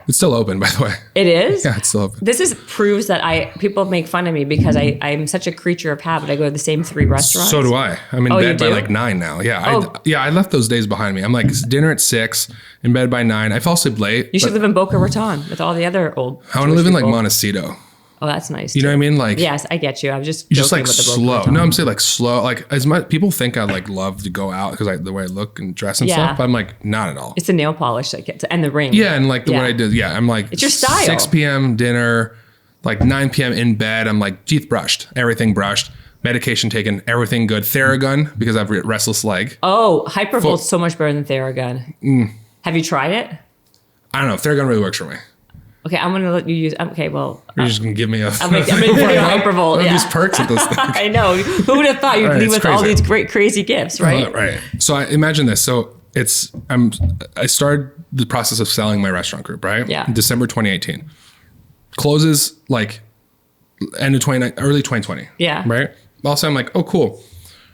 it's still open, by the way. It is? Yeah, it's still open. This proves that people make fun of me because I'm such a creature of habit. I go to the same 3 restaurants. So do I. I'm in bed by like 9 now. Yeah. I left those days behind me. I'm like dinner at 6, in bed by 9. I fall asleep late. You should live in Boca Raton with all the other old I want to live in like Montecito. Oh, that's nice. You know what I mean? Like, yes, I get you. I'm just just like with the slow. No, I'm saying like slow. Like as much people think I like love to go out because the way I look and dress and stuff. But I'm like not at all. It's the nail polish that gets and the ring. Yeah, and like the way I did. Yeah, I'm like it's your style. 6 p.m. dinner, like 9 p.m. in bed. I'm like teeth brushed, everything brushed, medication taken, everything good. Theragun because I have restless leg. Oh, Hypervolt's so much better than Theragun. Have you tried it? I don't know. Theragun really works for me. Okay, I'm gonna let you use. Okay, well, you're just gonna give me a. I'm gonna give you a Hypervolt. These perks with those things. I know. Who would have thought you'd leave with crazy. all these great, crazy gifts, right? Right. So I imagine this. So I started the process of selling my restaurant group, right? Yeah. In December 2018. Closes like end of early 2020. Yeah. Right. Also, I'm like, oh, cool.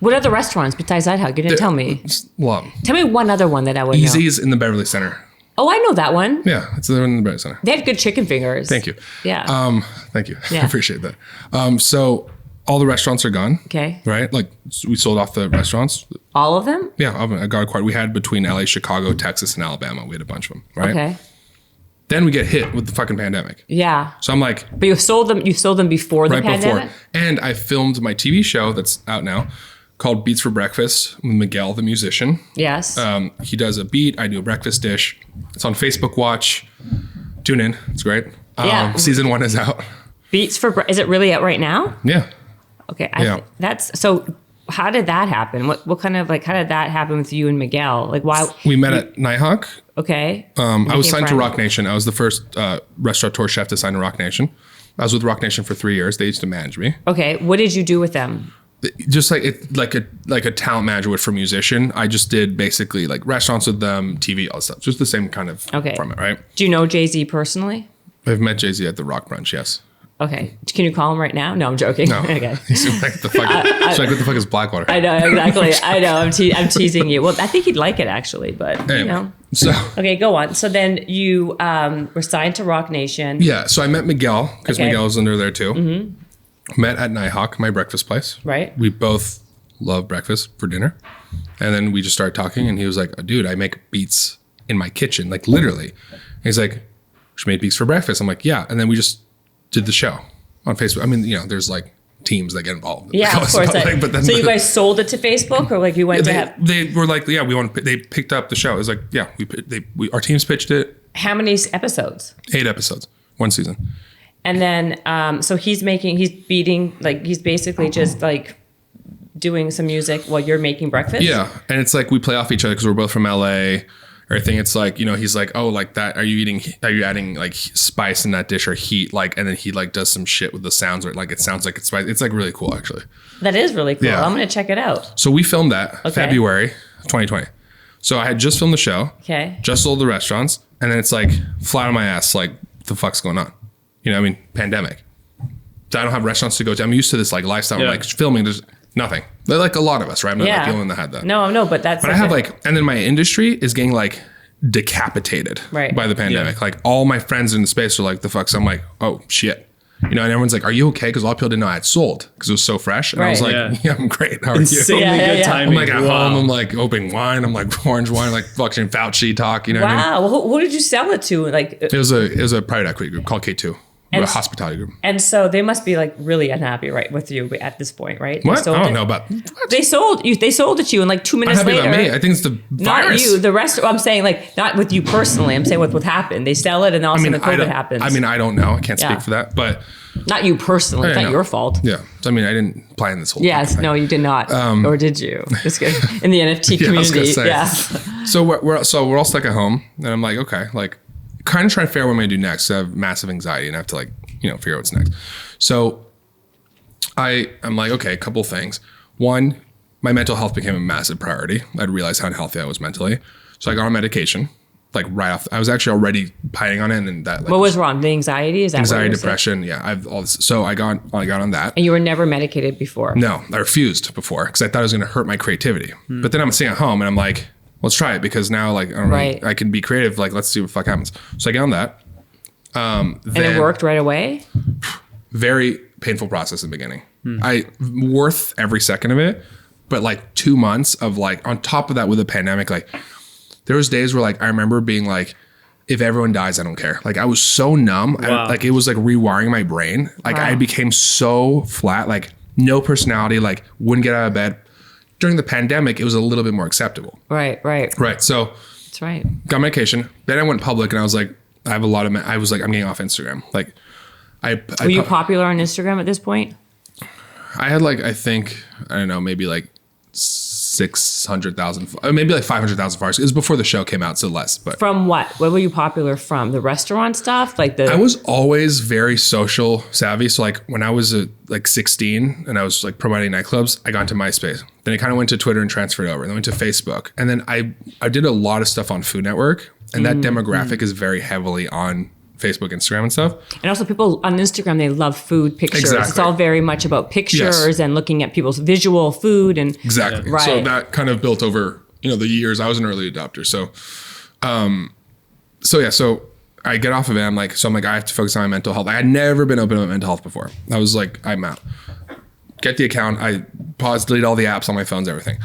What other restaurants besides that? You didn't tell me. Well, tell me one other one that I would know. Easy's in the Beverly Center. Oh, I know that one. Yeah, it's the one in the Beverly Center. They have good chicken fingers. Thank you. Yeah. Thank you. Yeah. I appreciate that. So all the restaurants are gone. Okay. Right? Like we sold off the restaurants. All of them? Yeah, I got acquired. We had between LA, Chicago, Texas, and Alabama. We had a bunch of them. Right. Okay. Then we get hit with the fucking pandemic. Yeah. So I'm like, but you sold them before the pandemic? And I filmed my TV show that's out now called Beats for Breakfast with Miguel, the musician. Yes. He does a beat. I do a breakfast dish. It's on Facebook Watch. Tune in. It's great. Yeah. Season 1 is out. Beats for is it really out right now? Yeah. Okay. Yeah. So how did that happen? What kind of like, how did that happen with you and Miguel? Like why? We met at Nighthawk. Okay. I was signed to Rock Nation. I was the first restaurateur chef to sign to Rock Nation. I was with Rock Nation for 3 years. They used to manage me. Okay. What did you do with them? Just like a talent manager would for musician. I just did basically like restaurants with them, TV, all that stuff. Just the same kind of format, right? Do you know Jay-Z personally? I've met Jay-Z at the Rock Brunch, yes. Okay. Can you call him right now? No, I'm joking. No. Okay. He's like, what the fuck is Blackwater? I know, exactly. I know. I'm teasing you. Well, I think he'd like it actually, but anyway, you know. So okay, go on. So then you were signed to Rock Nation. Yeah. So I met Miguel because Miguel was under there too. Mm-hmm. Met at Nighthawk, my breakfast place. Right. We both love breakfast for dinner. And then we just started talking and he was like, dude, I make beats in my kitchen, like literally. And he's like, she made beats for breakfast. I'm like, yeah. And then we just did the show on Facebook. I mean, you know, there's like teams that get involved. Yeah, of course. But then so you guys sold it to Facebook, or like you went they were like, yeah, we want to. They picked up the show. It was like, yeah, our teams pitched it. How many episodes? 8 episodes, 1 season. And then, so he's beating, like he's basically just like doing some music while you're making breakfast. Yeah, and it's like we play off each other because we're both from LA. Everything. It's like, you know, he's like, oh, like that. Are you adding like spice in that dish or heat? Like, and then he like does some shit with the sounds where like it sounds like it's spice. It's like really cool, actually. That is really cool. Yeah. I'm gonna check it out. So we filmed that February 2020. So I had just filmed the show. Okay. Just sold the restaurants, and then it's like flat on my ass. Like, what the fuck's going on? You know, I mean, pandemic. So I don't have restaurants to go to. I'm used to this like lifestyle. Yeah. Like filming, there's nothing. They're like a lot of us, right? I'm not like the only one that had that. No, but that's. But I have like, and then my industry is getting like decapitated by the pandemic. Yeah. Like all my friends in the space are like, the fuck? So I'm like, oh shit. You know, and everyone's like, are you okay? Because a lot of people didn't know I had sold because it was so fresh. And I was like, yeah, I'm great. How are Insanely you? good timing. I'm like at home, I'm like opening wine. I'm like orange wine, like fucking Fauci talk. You know what I mean? Wow. Well, who did you sell it to? Like it was a private equity group called K2. A hospitality group. And so they must be like really unhappy, right, with you at this point, right? What? I don't know about. They sold it to you, and like 2 minutes later. About me. I think it's the virus. Not you. The rest. I'm saying like not with you personally. I'm saying what happened. They sell it, and all of a sudden COVID happens. I mean, I don't know. I can't speak for that, but not you personally. It's not your fault. Yeah. I mean, I didn't plan this whole. Yes. No, you did not. Or did you? Just kidding. In the NFT community. Yeah. So we're all stuck at home, and I'm like, okay, like kind of trying to figure out what I'm gonna do next. I have massive anxiety, and I have to like, you know, figure out what's next. So I'm like, okay, a couple things. One, my mental health became a massive priority. I'd realized how unhealthy I was mentally. So I got on medication, like right off. I was actually already pining on it, and then that. Like, what was wrong? The anxiety? Is that anxiety, depression? Yeah, I've all this. So I got on that. And you were never medicated before? No, I refused before because I thought it was going to hurt my creativity. But then I'm sitting at home and I'm like, let's try it because now like I don't know, I can be creative. Like let's see what the fuck happens. So I get on that. And it worked right away? Very painful process in the beginning. I worth every second of it, but like 2 months of like on top of that with the pandemic, like there was days where like I remember being like, if everyone dies, I don't care. Like I was so numb. Wow. Like it was like rewiring my brain. Like I became so flat, like no personality, like wouldn't get out of bed. During the pandemic, it was a little bit more acceptable. Right. So that's right. Got medication. Then I went public and I was like, I have a lot of, I was like, I'm getting off Instagram. Like were you popular on Instagram at this point? I had like, I think, I don't know, maybe like 600,000, maybe like 500,000 followers. It was before the show came out, so less. But from what? What were you popular from? The restaurant stuff? I was always very social savvy. So like when I was like 16 and I was like promoting nightclubs, I got into MySpace. Then I kind of went to Twitter and transferred over. Then went to Facebook. And then I did a lot of stuff on Food Network. And that demographic is very heavily on Facebook, Instagram and stuff. And also people on Instagram, they love food pictures. Exactly. It's all very much about pictures and looking at people's visual food. And exactly. Yeah. Right. So that kind of built over, you know, the years. I was an early adopter. So I get off of it. I'm like, I have to focus on my mental health. I had never been open about mental health before. I was like, I'm out. Get the account. I delete all the apps on my phones, everything.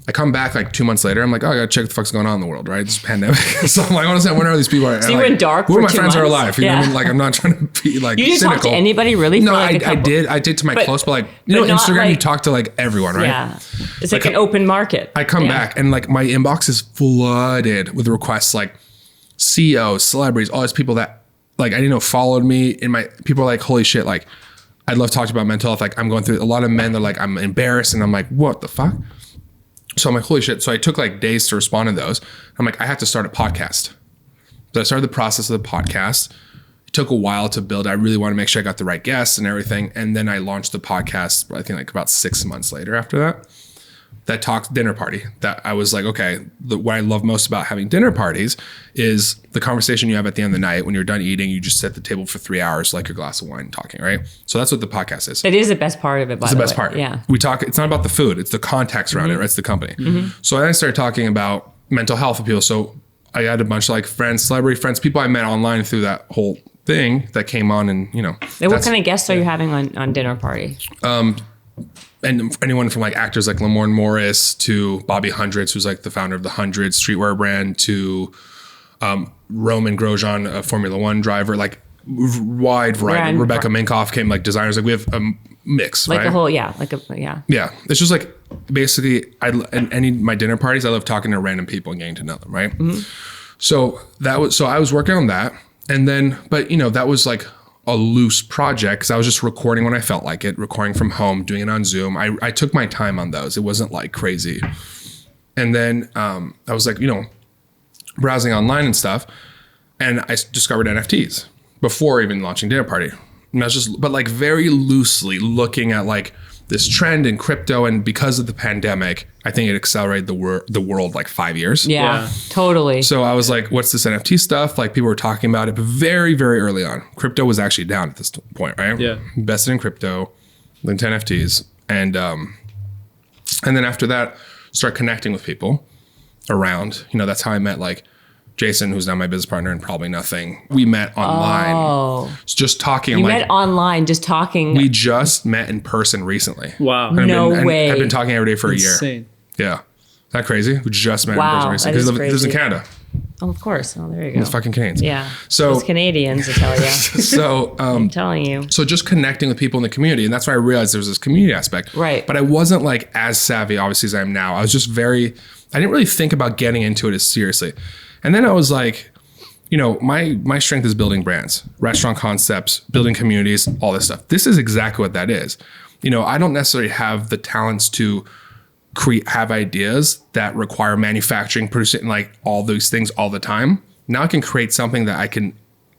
I come back like 2 months later. I'm like, oh, I gotta check what the fuck's going on in the world, right? It's a pandemic. So I'm like, honestly, when are these people? So you went dark. Who for of my 2 friends are months? alive? You know what I mean? Like, I'm not trying to be like You didn't cynical. talk to anybody really? No, for like I did to my close, but like, but not Instagram, like, you talk to like everyone, right? Yeah. It's like an open market. I come back and like my inbox is flooded with requests like CEOs, celebrities, all these people that like I didn't know followed me. And my people are like, holy shit, like I'd love to talk to you about mental health. Like I'm going through a lot of men. They're like, I'm embarrassed, and I'm like, what the fuck? So I'm like, holy shit. So I took like days to respond to those. I'm like, I have to start a podcast. So I started the process of the podcast. It took a while to build. I really want to make sure I got the right guests and everything. And then I launched the podcast, I think like about 6 months later after that. That talked dinner party. That I was like, okay, what I love most about having dinner parties is the conversation you have at the end of the night. When you're done eating, you just sit at the table for 3 hours, like your glass of wine talking, right? So that's what the podcast is. It is the best part of it, by the way. It's the best part. Yeah. We talk, it's not about the food, it's the context around it, right? It's the company. So then I started talking about mental health with people. So I had a bunch of like friends, celebrity friends, people I met online through that whole thing that came on, and you know. And what kind of guests are you having on dinner party? And anyone from like actors like Lamorne Morris to Bobby Hundreds, who's like the founder of the Hundreds streetwear brand, to Roman Grosjean, a Formula One driver, like wide variety. Rebecca Minkoff came, like designers. Like we have a mix, like right? a whole, yeah. Yeah. It's just like basically my dinner parties, I love talking to random people and getting to know them, right? So I was working on that. And then, but you know, that was like a loose project because I was just recording when I felt like it, recording from home, doing it on Zoom. I took my time on those. It wasn't like crazy. And then I was like, you know, browsing online and stuff. And I discovered NFTs before even launching Dinner Party. And I was just, but like very loosely looking at like this trend in crypto. And because of the pandemic, I think it accelerated the world like 5 years. Yeah, totally. So I was like, what's this NFT stuff? Like people were talking about it, but very, very early on. Crypto was actually down at this point, right? Yeah. Invested in crypto, linked to NFTs. And then after that, start connecting with people around, you know, that's how I met like Jason, who's now my business partner in Probably Nothing. We met online. Oh. Just talking. You like, met online, just talking. We just met in person recently. Wow. And No way. I've been talking every day for a year. Insane. Yeah. Is that crazy? We just met in person recently. That is Because lives in crazy. Canada. Oh, of course. Oh, there you go. It's fucking Canadians. Yeah. So Those Canadians, I tell you. So I'm telling you. So just connecting with people in the community. And that's why I realized there was this community aspect. Right. But I wasn't like as savvy, obviously, as I am now. I was just I didn't really think about getting into it as seriously. And then I was like, you know, my strength is building brands, restaurant concepts, building communities, all this stuff. This is exactly what that is. You know, I don't necessarily have the talents to have ideas that require manufacturing, producing, like all those things all the time. Now I can create something that I can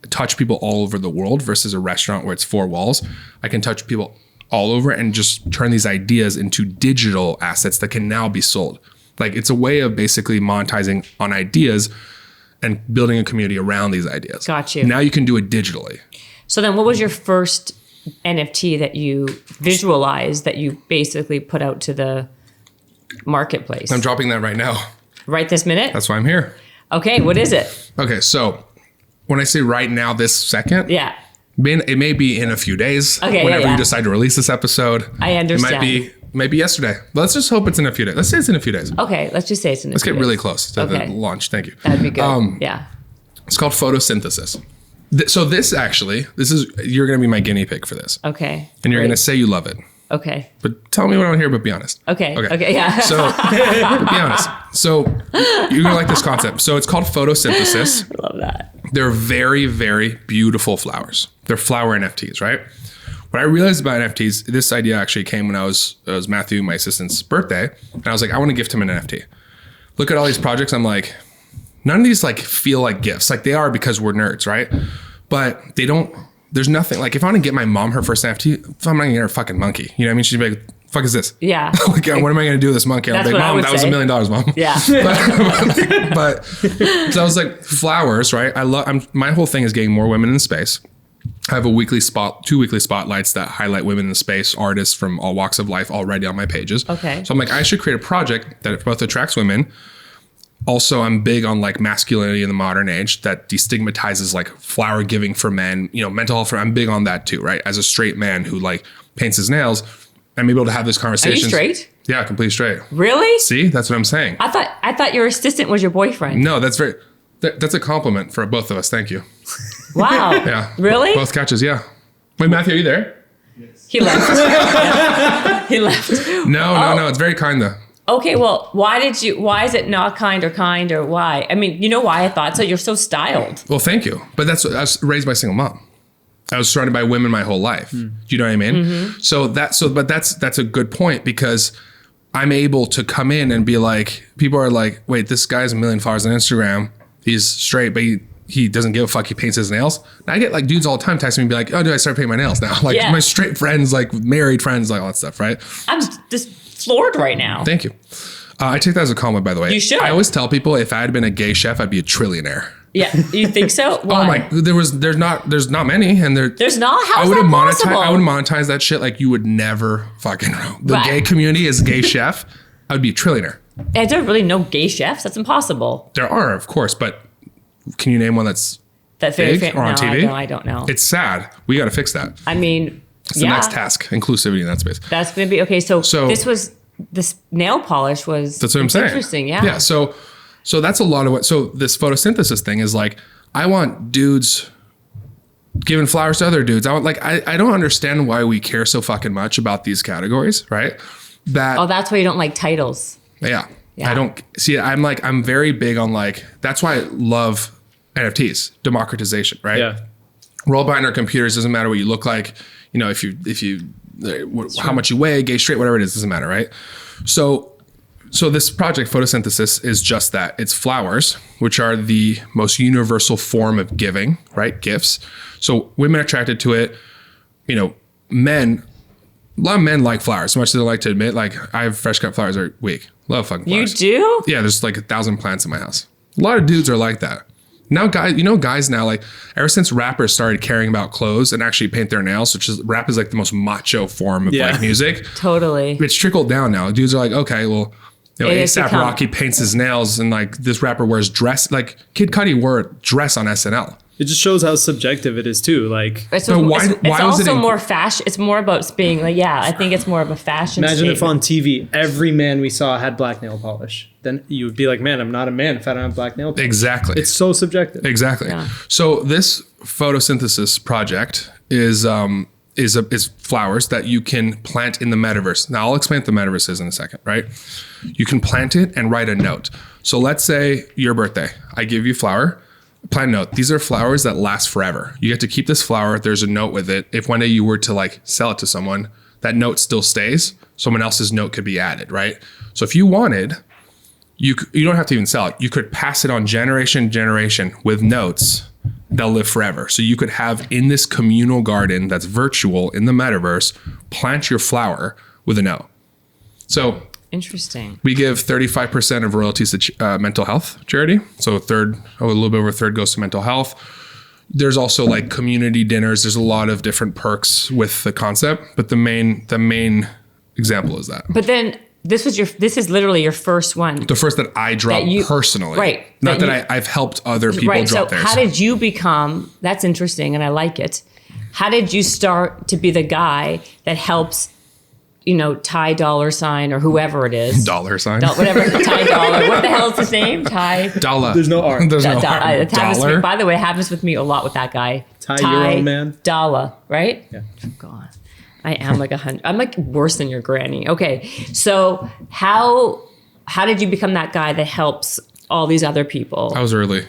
touch people all over the world versus a restaurant where it's 4 walls. I can touch people all over and just turn these ideas into digital assets that can now be sold. Like it's a way of basically monetizing on ideas and building a community around these ideas. Got you. Now you can do it digitally. So then what was your first NFT that you visualized that you basically put out to the marketplace? I'm dropping that right now. Right this minute? That's why I'm here. Okay, what is it? Okay, so when I say right now, this second, Yeah. it may be in a few days. Okay, whenever yeah. you decide to release this episode. I understand. It might be maybe yesterday. But let's just hope it's in a few days. Let's say it's in a few days. Okay, let's just say it's in Let's get really close to the launch. Thank you. That'd be good. Yeah. It's called photosynthesis. So this is you're going to be my guinea pig for this. Okay. And you're great. going to say you love it. Okay. But tell me what I want to hear, but be honest. Okay. Yeah. So, be honest. So, you're going to like this concept. So, it's called photosynthesis. I love that. They're very, very beautiful flowers. They're flower NFTs, right? What I realized about NFTs, this idea actually came when it was Matthew, my assistant's birthday. And I was like, I want to gift him an NFT. Look at all these projects. I'm like, none of these like feel like gifts. Like they are because we're nerds, right? But they don't. There's nothing like if I want to get my mom her first NFT, I'm not gonna get her a fucking monkey. You know what I mean? She'd be like, "Fuck is this?" Yeah. Like, what am I gonna do with this monkey? I'm That's like, what I Mom, would that was say. $1 million, Mom. Yeah. but so I was like, flowers, right? My whole thing is getting more women in space. I have 2 weekly spotlights that highlight women in space, artists from all walks of life already on my pages. Okay. So I'm like, I should create a project that both attracts women. Also, I'm big on like masculinity in the modern age that destigmatizes like flower giving for men, you know, mental health. I'm big on that too, right? As a straight man who like paints his nails I'm able to have this Are conversation. you straight? Yeah, completely straight. Really? See, that's what I'm saying. I thought your assistant was your boyfriend. No, that's a compliment for both of us. Thank you. Wow. Yeah. Really? Both catches. Yeah. Wait, Matthew, are you there? He left. He left. No. It's very kind though. Okay, well, why is it not kind or why? I mean, you know why I thought so? You're so styled. Well, thank you. But I was raised by a single mom. I was surrounded by women my whole life. Do you know what I mean? Mm-hmm. But that's a good point, because I'm able to come in and be like, people are like, wait, this guy's 1 million followers on Instagram. He's straight, but he doesn't give a fuck. He paints his nails. And I get like dudes all the time texting me and be like, oh, dude, I started painting my nails now. Like my straight friends, like married friends, like all that stuff, right? I'm just floored right now. Thank you. I take that as a compliment, by the way. You should. I always tell people if I had been a gay chef, I'd be a trillionaire. Yeah, you think so? Why? Oh my! There's not many, and there's not. How is that possible? I would monetize that shit like you would never fucking know. The Right. gay community is gay chef. I would be a trillionaire. I don't really know gay chefs. That's impossible. There are, of course, but can you name one that's very big or on TV? I don't know. It's sad. We got to fix that. I mean, It's the next task: inclusivity in that space. That's going to be okay. So this nail polish was. That's what I'm saying. Interesting. Yeah. Yeah. So that's a lot of what. So this photosynthesis thing is like, I want dudes giving flowers to other dudes. I don't understand why we care so fucking much about these categories, right? That's why you don't like titles. Yeah. I don't see. I'm very big on that's why I love NFTs, democratization, right? Yeah. We're all behind our computers. Doesn't matter what you look like. You know, if you how much you weigh, gay, straight, whatever it is, doesn't matter, right? So this project, photosynthesis, is just that. It's flowers, which are the most universal form of giving, right? Gifts. So women are attracted to it. You know, a lot of men like flowers, as much as they like to admit. Like, I have fresh cut flowers every week. Love fucking flowers. You do? Yeah, there's like 1,000 plants in my house. A lot of dudes are like that. Now, guys now, like, ever since rappers started caring about clothes and actually paint their nails, rap is like the most macho form of like music. Totally. It's trickled down now. Dudes are like, okay, well, A$AP Rocky paints his nails, and like this rapper wears dress. Like Kid Cudi wore a dress on SNL. It just shows how subjective it is too. Like, it's also more fashion. It's more about being like, I think it's more of a fashion. Imagine statement. if on TV every man we saw had black nail polish. Then you would be like, man, I'm not a man if I don't have black nail polish. Exactly. It's so subjective. Exactly. Yeah. So this photosynthesis project is flowers that you can plant in the metaverse. Now I'll explain what the metaverse is in a second, right? You can plant it and write a note. So let's say your birthday, I give you a flower, plant a note. These are flowers that last forever. You get to keep this flower. There's a note with it. If one day you were to like sell it to someone, that note still stays. Someone else's note could be added, right? So if you wanted, you don't have to even sell it. You could pass it on generation to generation with notes. They'll live forever. So you could have in this communal garden that's virtual in the metaverse, plant your flower with a note. So interesting. We give 35% of royalties to mental health charity. So a little bit over a third goes to mental health. There's also like community dinners. There's a lot of different perks with the concept, but the main example is that. But then this is literally your first one. The first that I dropped personally. Right. Not that I've helped other people drop theirs. So how did you become, that's interesting and I like it. How did you start to be the guy that helps, Ty $, or whoever it is. $. Whatever, Ty $. What the hell is his name? Ty. Dollar. There's no R. There's no R. Dollar. By the way, it happens with me a lot with that guy. Ty your own man. $, right? Yeah. Oh, God. I am like 100. I'm like worse than your granny. Okay. So how did you become that guy that helps all these other people? I was early.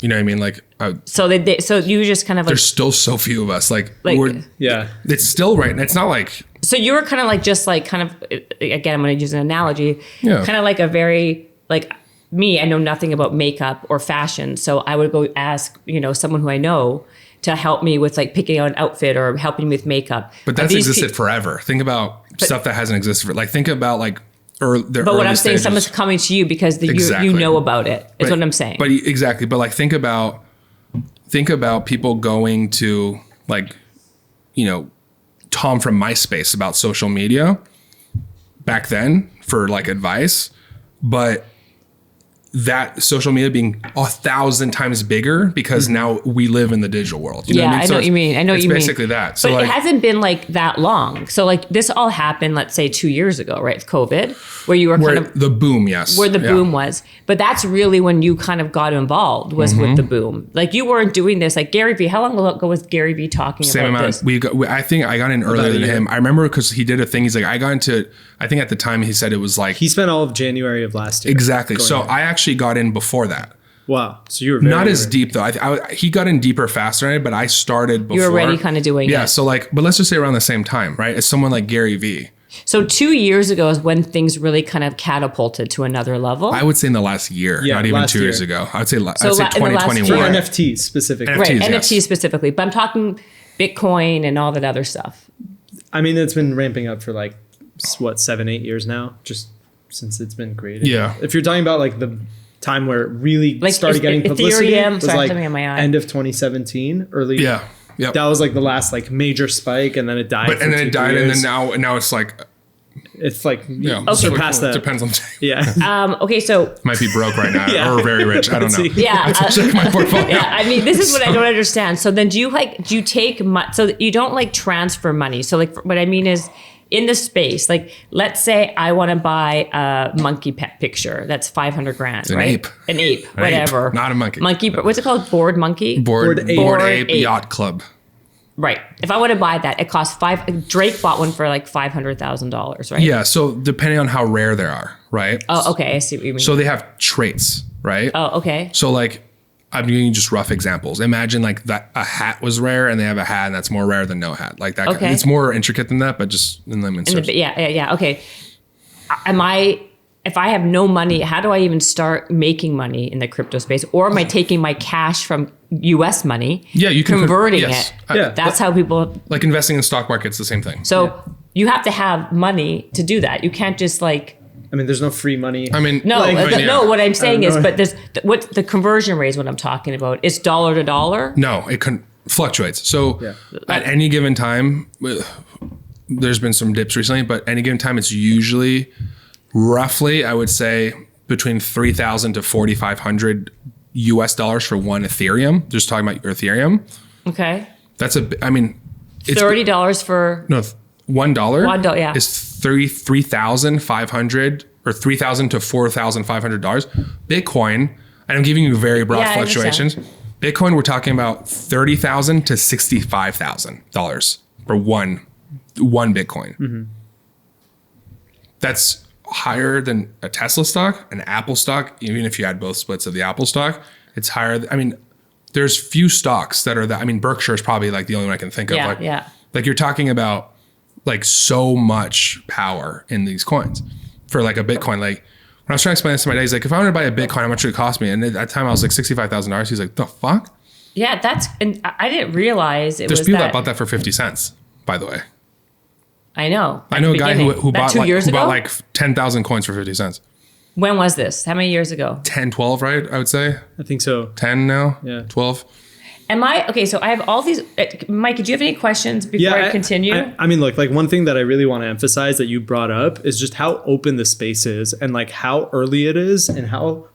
You know what I mean? Like, so you just kind of like, there's still so few of us. It's still right. It's not like, so you were kind of like, just like kind of, again, I'm going to use an analogy, kind of like a very, like me, I know nothing about makeup or fashion. So I would go ask, someone who I know to help me with like picking out an outfit or helping me with makeup. But that's existed forever. Think about stuff that hasn't existed. Think about like, but what I'm saying, someone's coming to you because you know about it. Is what I'm saying. But exactly. But like, think about people going to like, Tom from MySpace about social media back then for like advice. But that social media being 1,000 times bigger because now we live in the digital world. You know what I mean? I know what you mean. I know what you mean. It's basically that. So but like, it hasn't been like that long. So like this all happened, let's say 2 years ago, right? It's COVID, where you were where kind of the boom, yes. where the boom was. But that's really when you kind of got involved was with the boom. Like you weren't doing this. Like Gary Vee, how long ago was Gary Vee talking Same about amount. this? I think I got in earlier than him. I remember because he did a thing. He's like, I think at the time he said it was like. He spent all of January of last year. Exactly. So I actually got in before that. Wow. So you were very not as deep though. He got in deeper faster than I did, but I started before. You were already kind of doing it. Yeah. So like, but let's just say around the same time, right? It's someone like Gary Vee. So 2 years ago is when things really kind of catapulted to another level. I would say in the last year, not even 2 years ago. I would say 2021. For NFTs specifically. Right, NFTs, NFTs yes. specifically. But I'm talking Bitcoin and all that other stuff. I mean, it's been ramping up for like, 7-8 years now, just since it's been created. Yeah. If you're talking about like the time where it really Like started getting publicity, Ethereum, was sorry, like something in my eye. end of 2017, early. Yeah. Yep. That was like the last like major spike, and then it died. And then it died, and then now it's like. It's like Surpassed surpassed that. Depends on. Yeah. Okay, so Might be broke right now Yeah. or very rich. I don't know. yeah, I have to check my portfolio. yeah. I mean, this is what I don't understand. So then, do you take so you don't like transfer money? So like, what I mean is, in the space, like let's say I want to buy a monkey pet picture that's 500 grand, an right? ape. An ape, whatever. Not a monkey. Monkey, what's it called? Board monkey. Board Ape Yacht Club. Right. If I want to buy that, it costs Drake bought one for like $500,000, right? Yeah. So depending on how rare they are, right? Oh, okay. I see what you mean. So they have traits, right? Oh, okay. So like, I'm giving just rough examples. Imagine like that a hat was rare and they have a hat and that's more rare than no hat. Like that. Okay. It's more intricate than that, but just in layman's terms. Yeah. Okay. If I have no money, how do I even start making money in the crypto space? Or am I taking my cash from US money? Yeah, you can converting yes. it. Yeah. That's how people. Like investing in the stock market's the same thing. So you have to have money to do that. You can't just like. I mean, there's no free money. I mean, No, no. What I'm saying is, know. but what the conversion rate is what I'm talking about. It's dollar to dollar. No, it fluctuates. So at any given time, there's been some dips recently, but any given time, it's usually roughly, I would say, between $3,000 to $4,500 US dollars for one Ethereum. Just talking about your Ethereum. Okay. That's it's $30 for no $1. $1, yeah. Is $3,500 or $3,000 to $4,500. Bitcoin, and I'm giving you very broad fluctuations. Bitcoin, we're talking about $30,000 to $65,000 for one Bitcoin. Mm-hmm. That's higher than a Tesla stock, an Apple stock. Even if you had both splits of the Apple stock, it's higher. I mean, there's few stocks that are that. I mean, Berkshire is probably like the only one I can think of. Like you're talking about like so much power in these coins for like a Bitcoin. Like when I was trying to explain this to my dad, he's like, if I want to buy a Bitcoin, how much would it cost me? And at that time I was like $65,000. He's like, the fuck? Yeah, and I didn't realize it was There's people that bought that for 50 cents, by the way. I know. I know a guy who bought 2 years ago? bought like 10,000 coins for 50 cents. When was this? How many years ago? 10, 12, right? I would say. I think so. 10 now? Yeah. 12. Okay, so I have all these. Mike, do you have any questions before I continue? I mean, look, like one thing that I really want to emphasize that you brought up is just how open the space is and like how early it is and how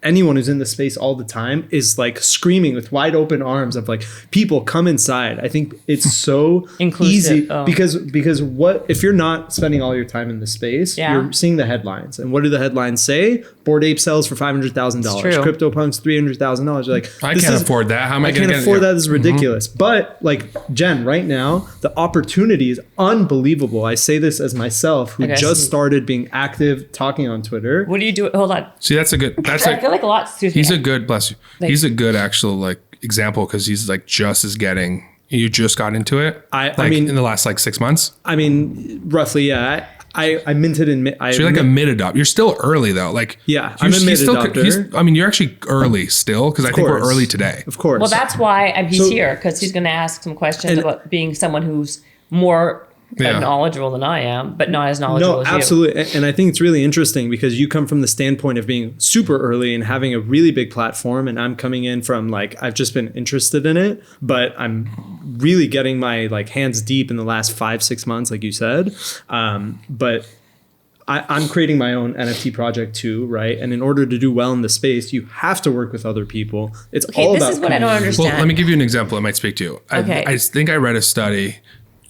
anyone who's in the space all the time is like screaming with wide open arms of like, people come inside. I think it's so easy because what if you're not spending all your time in the space, you're seeing the headlines. And what do the headlines say? Bored Ape sells for $500,000. CryptoPunks $300,000. You're like, I can't afford that. How am I going to get it? afford that? This is ridiculous. Mm-hmm. But like Jen, right now, the opportunity is unbelievable. I say this as myself who just started being active, talking on Twitter. What do you do? Hold on. See, that's I feel like a lot. He's a good, bless you. He's a good actual like example because he's like you just got into it. I mean, in the last like 6 months. I mean, roughly, yeah. I minted in. So you're like a mid adopter. You're still early though. Like I'm a mid adopter. I mean, you're actually early still because I think we're early today. Of course. Well, that's why he's here because he's going to ask some questions about being someone who's more knowledgeable than I am, but not as knowledgeable as you. No, absolutely. And I think it's really interesting because you come from the standpoint of being super early and having a really big platform. And I'm coming in from like, I've just been interested in it, but I'm really getting my like hands deep in the last 5-6 months, like you said. But I'm creating my own NFT project too, right? And in order to do well in the space, you have to work with other people. It's all this about is what I don't community. understand. Well, let me give you an example that might speak to you. Okay. I think I read a study,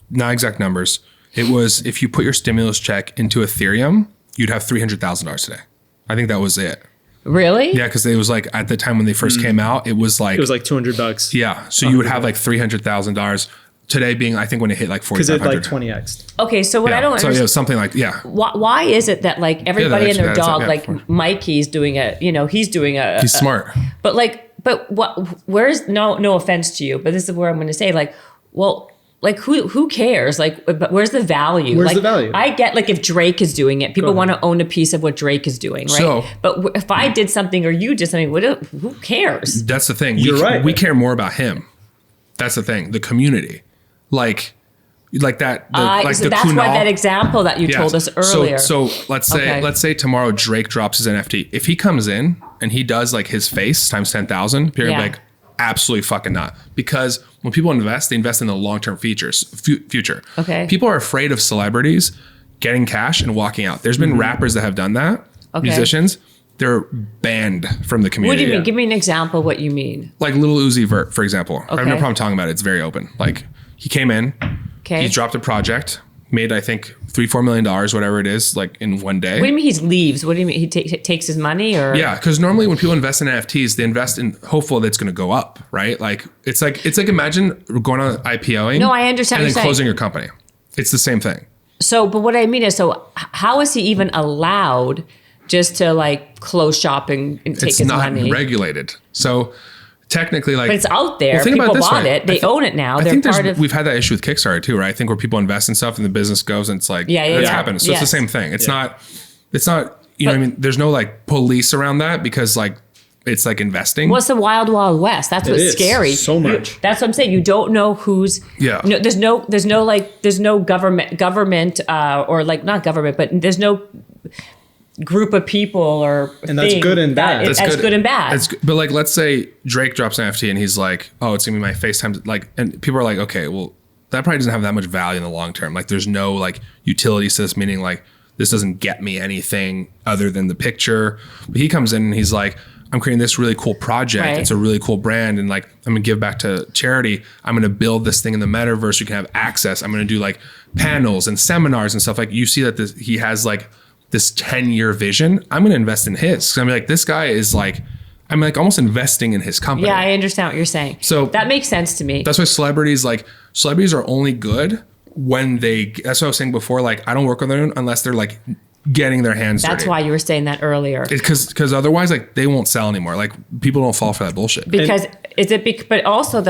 not exact numbers. It was if you put your stimulus check into Ethereum, you'd have $300,000 today. I think that was it. Really? Yeah, because it was like at the time when they first came out, it was like $200. Yeah, so you would have like $300,000 today, being I think when it hit like 4,500. Because it like 20x. Okay, so what I don't So understand. yeah, something like Why is it that like everybody and their that's dog, yeah, like Mikey's doing he's doing a. he's smart. But what? Where's no offense to you, but this is where I'm going to say like, well, like who cares? Like, but where's the value? Where's like, the value? I get like if Drake is doing it, people want to own a piece of what Drake is doing, right? So- but if I did something or you did something, who cares? That's the thing. You're right. We care more about him. That's the thing. The community, like that. So the that's why Kunal- that example that you told us earlier. So let's Okay. say tomorrow Drake drops his NFT. If he comes in and he does like his face times 10,000, people Yeah. are like, absolutely fucking not. Because when people invest, they invest in the long-term future. Okay. People are afraid of celebrities getting cash and walking out. There's been rappers that have done that. Okay. Musicians, they're banned from the What community. do you mean? Give me an example. What you mean? Like Lil Uzi Vert, for example. I have no Okay. problem talking about it. It's very open. Like he came in, Okay. he dropped a project, made I think $3-4 million, whatever it is, like in one day. What do you mean he leaves? What do you mean he takes his money or? Yeah, because normally when people invest in NFTs, they invest in hopeful that it's going to go up, right? Like it's like imagine going on IPOing. No, I understand And what then you're closing saying. your company. It's the same thing. So, but what I mean is, how is he even allowed just to like close shop and take It's his not money? regulated. So technically, like, But it's out there. think People about it this bought way. it. They own it now. I They're think part of. we've had that issue with Kickstarter too, right? I think where people invest in stuff and the business goes and it's like, Yeah, that's yeah. happened. So Yes. it's the same thing. It's not, you know what I mean? There's no like police around that because like, it's like investing. What's the wild west? That's what's is. scary. So much. That's what I'm saying. You don't know who's. Yeah. No, there's no government or like not government, but there's no group of people or And that's thing good and bad. that- That's good and bad. It's good. But like, let's say Drake drops an NFT and he's like, oh, it's gonna be my FaceTime. Like, and people are like, okay, well, that probably doesn't have that much value in the long term. Like, there's no like utilities to this, meaning like this doesn't get me anything other than the picture. But he comes in and he's like, I'm creating this really cool project. Right. It's a really cool brand. And like, I'm gonna give back to charity. I'm gonna build this thing in the metaverse. You can have access. I'm gonna do like panels and seminars and stuff. Like you see that he has like this 10-year vision. I'm gonna invest in his. So I'm like, this guy is like, I'm like almost investing in his company. yeah, I understand what you're saying. So that makes sense to me. That's why celebrities are only good when that's what I was saying before. Like, I don't work with them unless they're like getting their hands That's dirty. why you were saying that earlier. Because otherwise, like, they won't sell anymore. Like, people don't fall for that bullshit. Because but also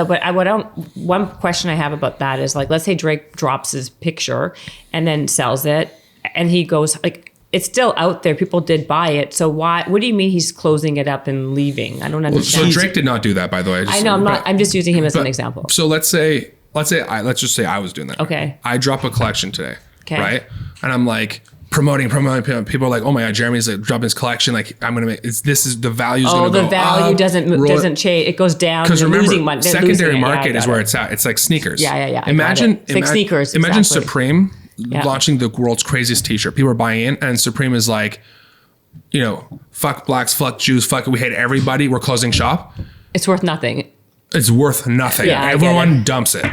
one question I have about that is like, let's say Drake drops his picture and then sells it and he goes like, it's still out there. People did buy it. So what do you mean he's closing it up and leaving? I don't So understand. Drake did not do that, by the way. I know I'm just using him as an example. So let's just say I was doing that. Okay. I drop a collection today. Okay. Right. And I'm like promoting. People are like, oh my God, Jeremy's like dropping his collection. Like, I'm going to make the value's going to go the value up. doesn't change. It goes down. Because You're remember, losing money. They're secondary losing it. market Yeah, I is got where it. it's at. It's like sneakers. Yeah. I got Imagine it. It's like sneakers. Imagine exactly. Supreme Yeah. launching the world's craziest t-shirt. People are buying in, and Supreme is like, fuck blacks, fuck Jews, fuck, we hate everybody. We're closing shop. It's worth nothing. It's worth nothing. Yeah, I get Everyone dumps it.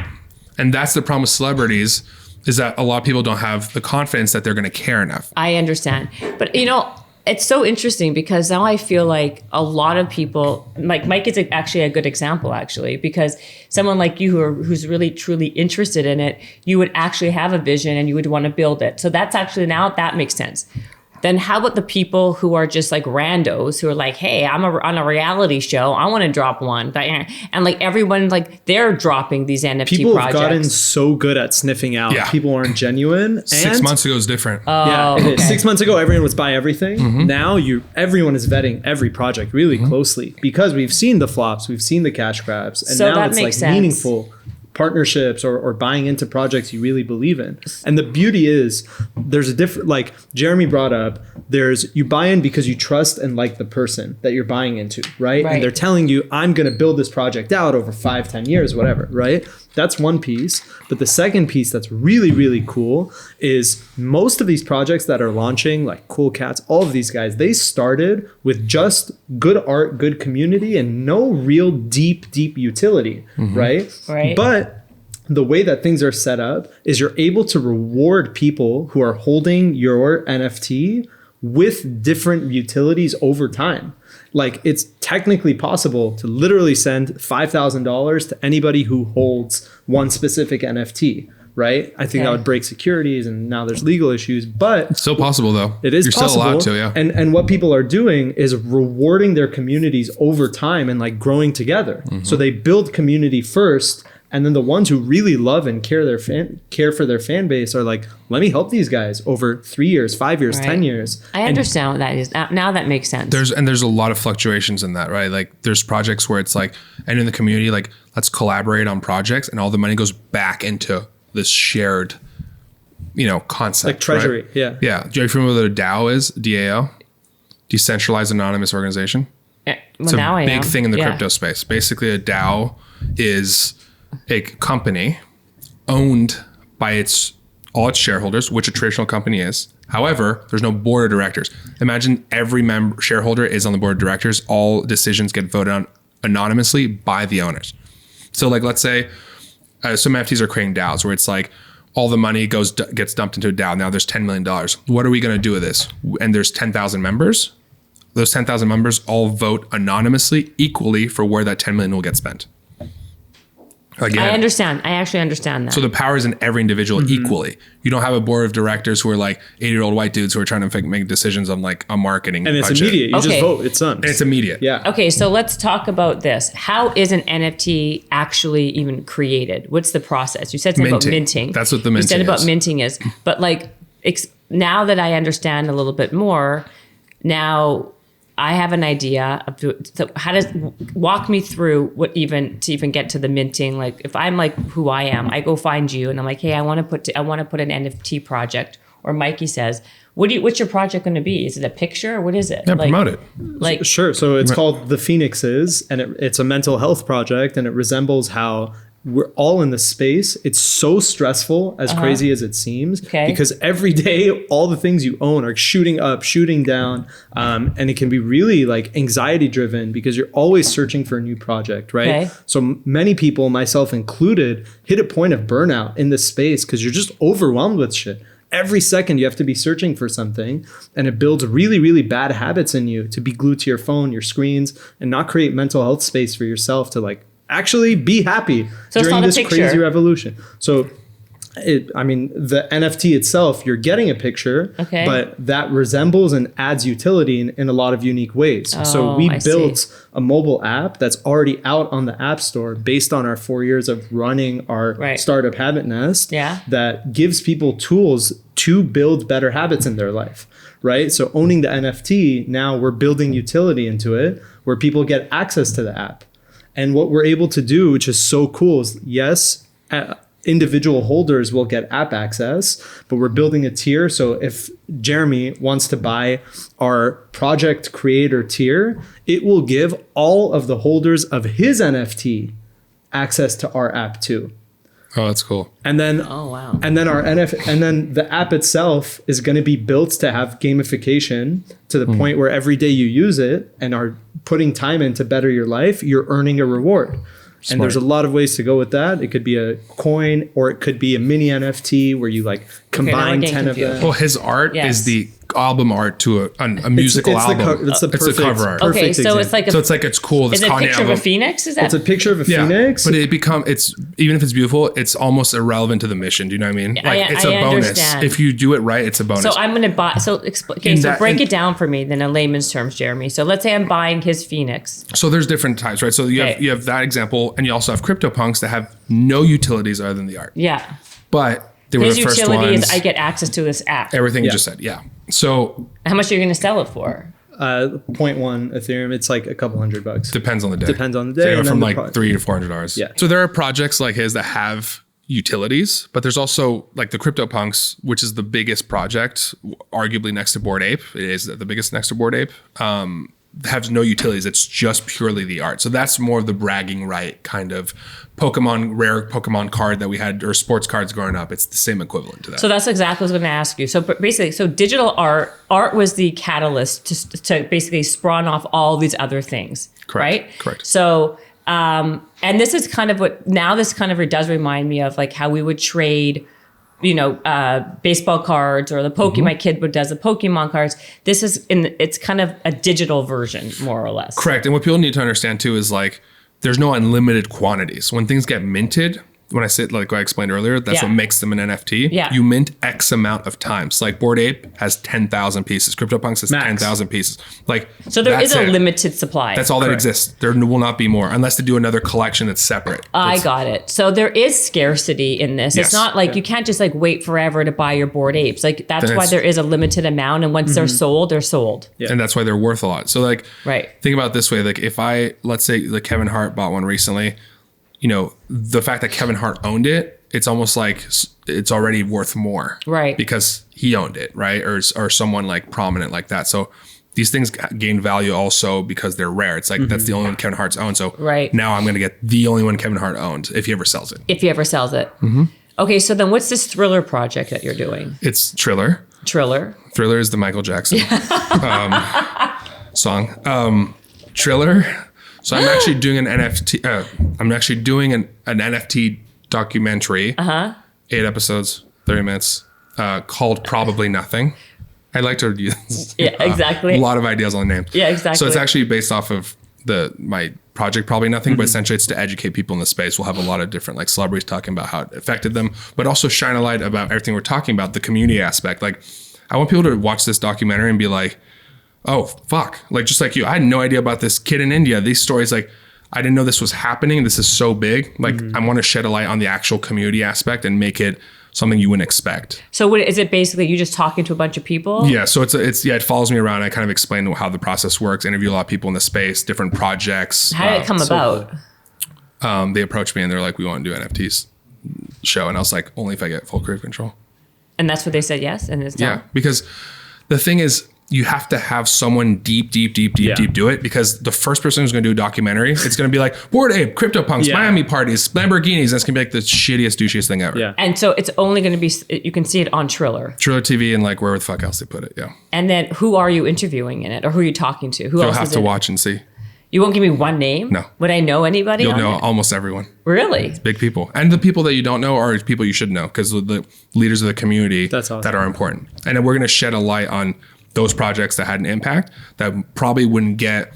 And that's the problem with celebrities, is that a lot of people don't have the confidence that they're going to care enough. I understand. But it's so interesting because now I feel like a lot of people, like Mike is actually a good example, actually, because someone like you who's really truly interested in it, you would actually have a vision and you would want to build it. So that's actually, now that makes sense. Then how about the people who are just like randos who are like, hey, I'm on a reality show. I want to drop one. And like everyone, like they're dropping these NFT People projects. have gotten so good at sniffing out people aren't genuine. 6 months ago is different. Yeah, it is. okay. 6 months ago, everyone was buy everything. Mm-hmm. Now everyone is vetting every project really closely because we've seen the flops, we've seen the cash grabs, and So now that it's like makes sense. meaningful partnerships or buying into projects you really believe in. And the beauty is there's a different, like Jeremy brought up, you buy in because you trust and like the person that you're buying into, right? Right. And they're telling you, I'm going to build this project out over 5-10 years, whatever, right? That's one piece. But the second piece that's really, really cool is most of these projects that are launching, like Cool Cats, all of these guys, they started with just good art, good community, and no real deep utility, right? Right. But the way that things are set up is you're able to reward people who are holding your NFT with different utilities over time. Like, it's technically possible to literally send $5,000 to anybody who holds one specific NFT, right? I think that would break securities, and now there's legal issues, but It's still possible though. it is You're possible. still allowed to, yeah. And what people are doing is rewarding their communities over time and like growing together. So they build community first, and then the ones who really love and care for their fan base are like, let me help these guys over 3 years, 5 years, 10 years. I understand what that is. Now that makes sense. There's a lot of fluctuations in that, right? Like there's projects where it's like, and in the community, like let's collaborate on projects, and all the money goes back into this shared, concept. Like treasury, right? yeah. Yeah. Do you remember what a DAO is? DAO? Decentralized Anonymous Organization. Well, It's a now I big am. thing in the Yeah. crypto space. Basically, a DAO is a company owned by all its shareholders, which a traditional company is. However, there's no board of directors. Imagine every shareholder is on the board of directors. All decisions get voted on anonymously by the owners. So, like, let's say some NFTs are creating DAOs where it's like all the money gets dumped into a DAO. Now there's $10 million. What are we going to do with this? And there's 10,000 members. Those 10,000 members all vote anonymously equally for where that 10 million will get spent. Again, I understand. I actually understand that. so the power is in every individual equally. You don't have a board of directors who are like 80-year-old white dudes who are trying to make decisions on like a marketing And it's budget. immediate. You Okay. just vote. It's done. And it's immediate. Yeah. Okay, so let's talk about this. How is an NFT actually even created? What's the process? You said something about minting. That's what the You said minting about is. minting is. But like, now that I understand a little bit more, now I have an idea of so how does walk me through to even get to the minting. Like, if I'm like who I am, I go find you and I'm like, hey, I want to put an NFT project. Or Mikey says, what's your project going to be? Is it a picture or what is it? Yeah, Like, promote it. Like, Sure. So it's called The Phoenixes, and it's a mental health project, and it resembles how we're all in the space. It's so stressful, as crazy as it seems, Okay. because every day, all the things you own are shooting up, shooting down, and it can be really like anxiety driven because you're always searching for a new project, right? Okay. So many people, myself included, hit a point of burnout in this space because you're just overwhelmed with shit. Every second you have to be searching for something, and it builds really, really bad habits in you to be glued to your phone, your screens, and not create mental health space for yourself to like actually be happy So it's during not a this picture. crazy revolution. So the NFT itself, you're getting a picture, Okay. but that resembles and adds utility in a lot of unique ways. So Oh, we I built see. a mobile app that's already out on the App Store based on our 4 years of running our Right. startup Habit Nest Yeah. that gives people tools to build better habits in their life, right? So owning the NFT, now we're building utility into it where people get access to the app. And what we're able to do, which is so cool, is yes, individual holders will get app access, but we're building a tier. So if Jeremy wants to buy our project creator tier, it will give all of the holders of his NFT access to our app too. Oh, that's cool. And then oh wow. and then and then the app itself is going to be built to have gamification to the point where every day you use it and are putting time in to better your life, you're earning a reward. And there's a lot of ways to go with that. It could be a coin, or it could be a mini NFT where you like combine getting 10 of confused. them. Well, his art Yes. is the album art to a musical it's album. it's the It's the perfect, cover art. perfect Okay, so example. it's like So it's like it's cool. This is it a Kanye picture of album. a phoenix? Is that it's a picture of a Yeah, phoenix. but it's even if it's beautiful, it's almost irrelevant to the mission. Do you know what I mean? Like it's a I bonus. understand. If you do it right, it's a bonus. So I'm going to buy. So In so that- break in- it down for me then in layman's terms, Jeremy. So let's say I'm buying his Phoenix. So there's different types, right? So Okay. you have that example, and you also have CryptoPunks that have no utilities other than the art. Yeah. But they were His the first utility ones. is I get access to this app. Everything you Yeah. just said, yeah. So How much are you going to sell it for? 0.1 Ethereum, it's like a couple $100. depends on the day. Depends on the day, So anywhere and then from the like product. $300 to $400. Yeah. So there are projects like his that have utilities, but there's also like the CryptoPunks, which is the biggest project, arguably next to Bored Ape. It is the biggest next to Bored Ape. has no utilities. It's just purely the art. So that's more of the bragging right kind of rare Pokemon card that we had, or sports cards growing up. It's the same equivalent to that. So that's exactly what I was going to ask you. So basically, digital art was the catalyst to basically spawn off all these other things, Correct. right? Correct. So, and this is kind of this kind of does remind me of like how we would trade, baseball cards, or the my kid does the Pokemon cards. This is it's kind of a digital version, more or less. Correct. And what people need to understand too is like, there's no unlimited quantities. When things get minted, when I said, like I explained earlier, that's what makes them an NFT. Yeah. You mint X amount of times. Like Bored Ape has 10,000 pieces. CryptoPunks has 10,000 pieces. Like, so there is a limited supply. That's all that exists. There will not be more unless they do another collection that's separate. I got it. So there is scarcity in this. Yes. It's not like you can't just like wait forever to buy your Bored Apes. Like that's why there is a limited amount, and once they're sold, they're sold. Yeah. And that's why they're worth a lot. So like, think about it this way. Like if let's say like Kevin Hart bought one recently, the fact that Kevin Hart owned it, it's almost like it's already worth more. Right. Because he owned it, right? Or someone like prominent like that. So these things gain value also because they're rare. It's like, that's the only one Kevin Hart's owned. So now I'm going to get the only one Kevin Hart owned if he ever sells it. Okay. So then what's this Thriller project that you're doing? It's Triller. Thriller is the Michael Jackson song. Triller. So I'm actually doing an NFT. I'm actually doing an NFT documentary. 8 episodes, 30 minutes, called Probably Nothing. I like to use exactly. a lot of ideas on the name. Yeah, exactly. So it's actually based off of my project Probably Nothing, but essentially it's to educate people in the space. We'll have a lot of different like celebrities talking about how it affected them, but also shine a light about everything we're talking about, the community aspect. Like I want people to watch this documentary and be like, oh, fuck. Like, just like you, I had no idea about this kid in India. These stories, like, I didn't know this was happening. This is so big. Like, I want to shed a light on the actual community aspect and make it something you wouldn't expect. So is it basically you just talking to a bunch of people? Yeah. So it follows me around. I kind of explain how the process works, interview a lot of people in the space, different projects. How did it come about? They approached me and they're like, we want to do NFTs show. And I was like, only if I get full creative control. And that's what they said, yes? And it's done? Yeah. Because the thing is, you have to have someone deep do it, because the first person who's going to do a documentary, it's going to be like Bored Ape, CryptoPunks, Miami parties, Lamborghinis. That's going to be like the shittiest, douchiest thing ever. Yeah. And so it's only going to be, you can see it on Triller TV and like wherever the fuck else they put it. Yeah. And then who are you interviewing in it, or who are you talking to? Who You'll else have to watch and see. You won't give me one name? No. Would I know anybody? You'll know almost everyone. Really? It's big people. And the people that you don't know are people you should know, because the leaders of the community That's awesome. that are important. And then we're going to shed a light on those projects that had an impact that probably wouldn't get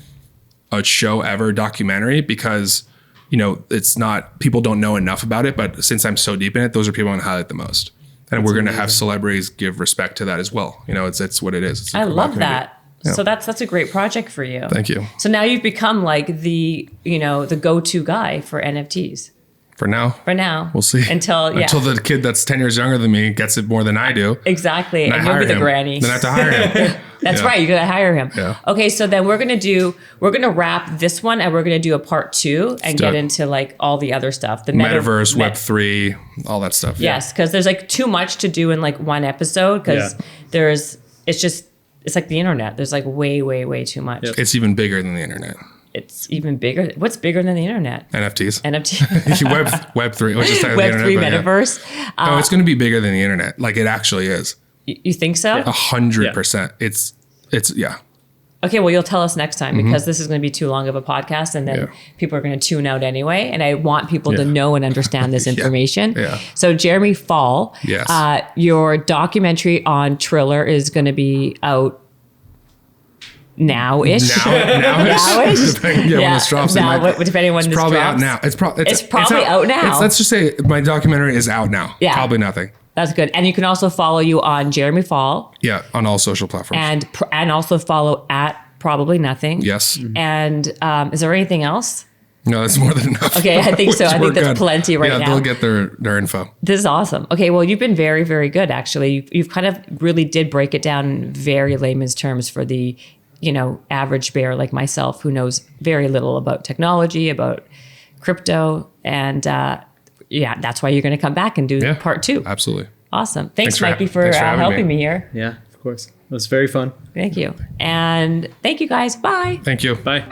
a show ever documentary, because, it's not, people don't know enough about it. But since I'm so deep in it, those are people I'm going to highlight the most. And we're going to have celebrities give respect to that as well. It's what it is. I love that. Yeah. So that's a great project for you. Thank you. So now you've become like the go-to guy for NFTs. For now. We'll see. Until the kid that's 10 years younger than me gets it more than I do. Exactly. And you'll be the granny. Then I have to hire him. That's right. You got to hire him. Yeah. Okay. So then we're going to wrap this one, and we're going to do a part 2 and get into like all the other stuff. The metaverse, Web3, all that stuff. Yes. Because there's like too much to do in like one episode, because it's like the internet. There's like way too much. Yep. It's even bigger than the internet. It's even bigger. What's bigger than the internet? NFTs. Web3. Which is Web3 metaverse. Yeah. No, it's going to be bigger than the internet. Like, it actually is. You think so? 100%. It's Okay, well, you'll tell us next time, because this is going to be too long of a podcast, and then people are going to tune out anyway. And I want people to know and understand this information. Yeah. So, Jeremy Fall, yes. Your documentary on Triller is going to be out now-ish. Now-ish? When this drops. Depending when this probably drops. Out now. It's probably out now. Let's just say my documentary is out now. Yeah. Probably Nothing. That's good. And you can also follow you on Jeremy Fall. Yeah, on all social platforms. And also follow at Probably Nothing. Yes. And is there anything else? No, that's more than enough. Okay, I think so. I think that's plenty now. Yeah, they'll get their info. This is awesome. Okay, well, you've been very, very good, actually. You've kind of really did break it down in very layman's terms for the, average bear like myself, who knows very little about technology, about crypto. And that's why you're going to come back and do part 2. Absolutely. Awesome. Thanks Mikey, for helping me here. Yeah, of course. It was very fun. Thank you. And thank you guys. Bye. Thank you. Bye.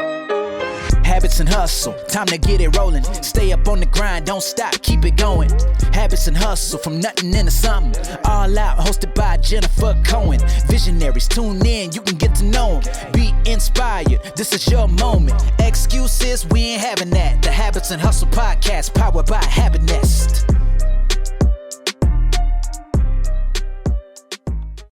Habits and hustle, time to get it rolling. Stay up on the grind, don't stop, keep it going. Habits and hustle, from nothing into something. All out, hosted by Jennifer Cohen. Visionaries, tune in, you can get to know them. Be inspired, this is your moment. Excuses, we ain't having that. The Habits and Hustle podcast, powered by Habit Nest.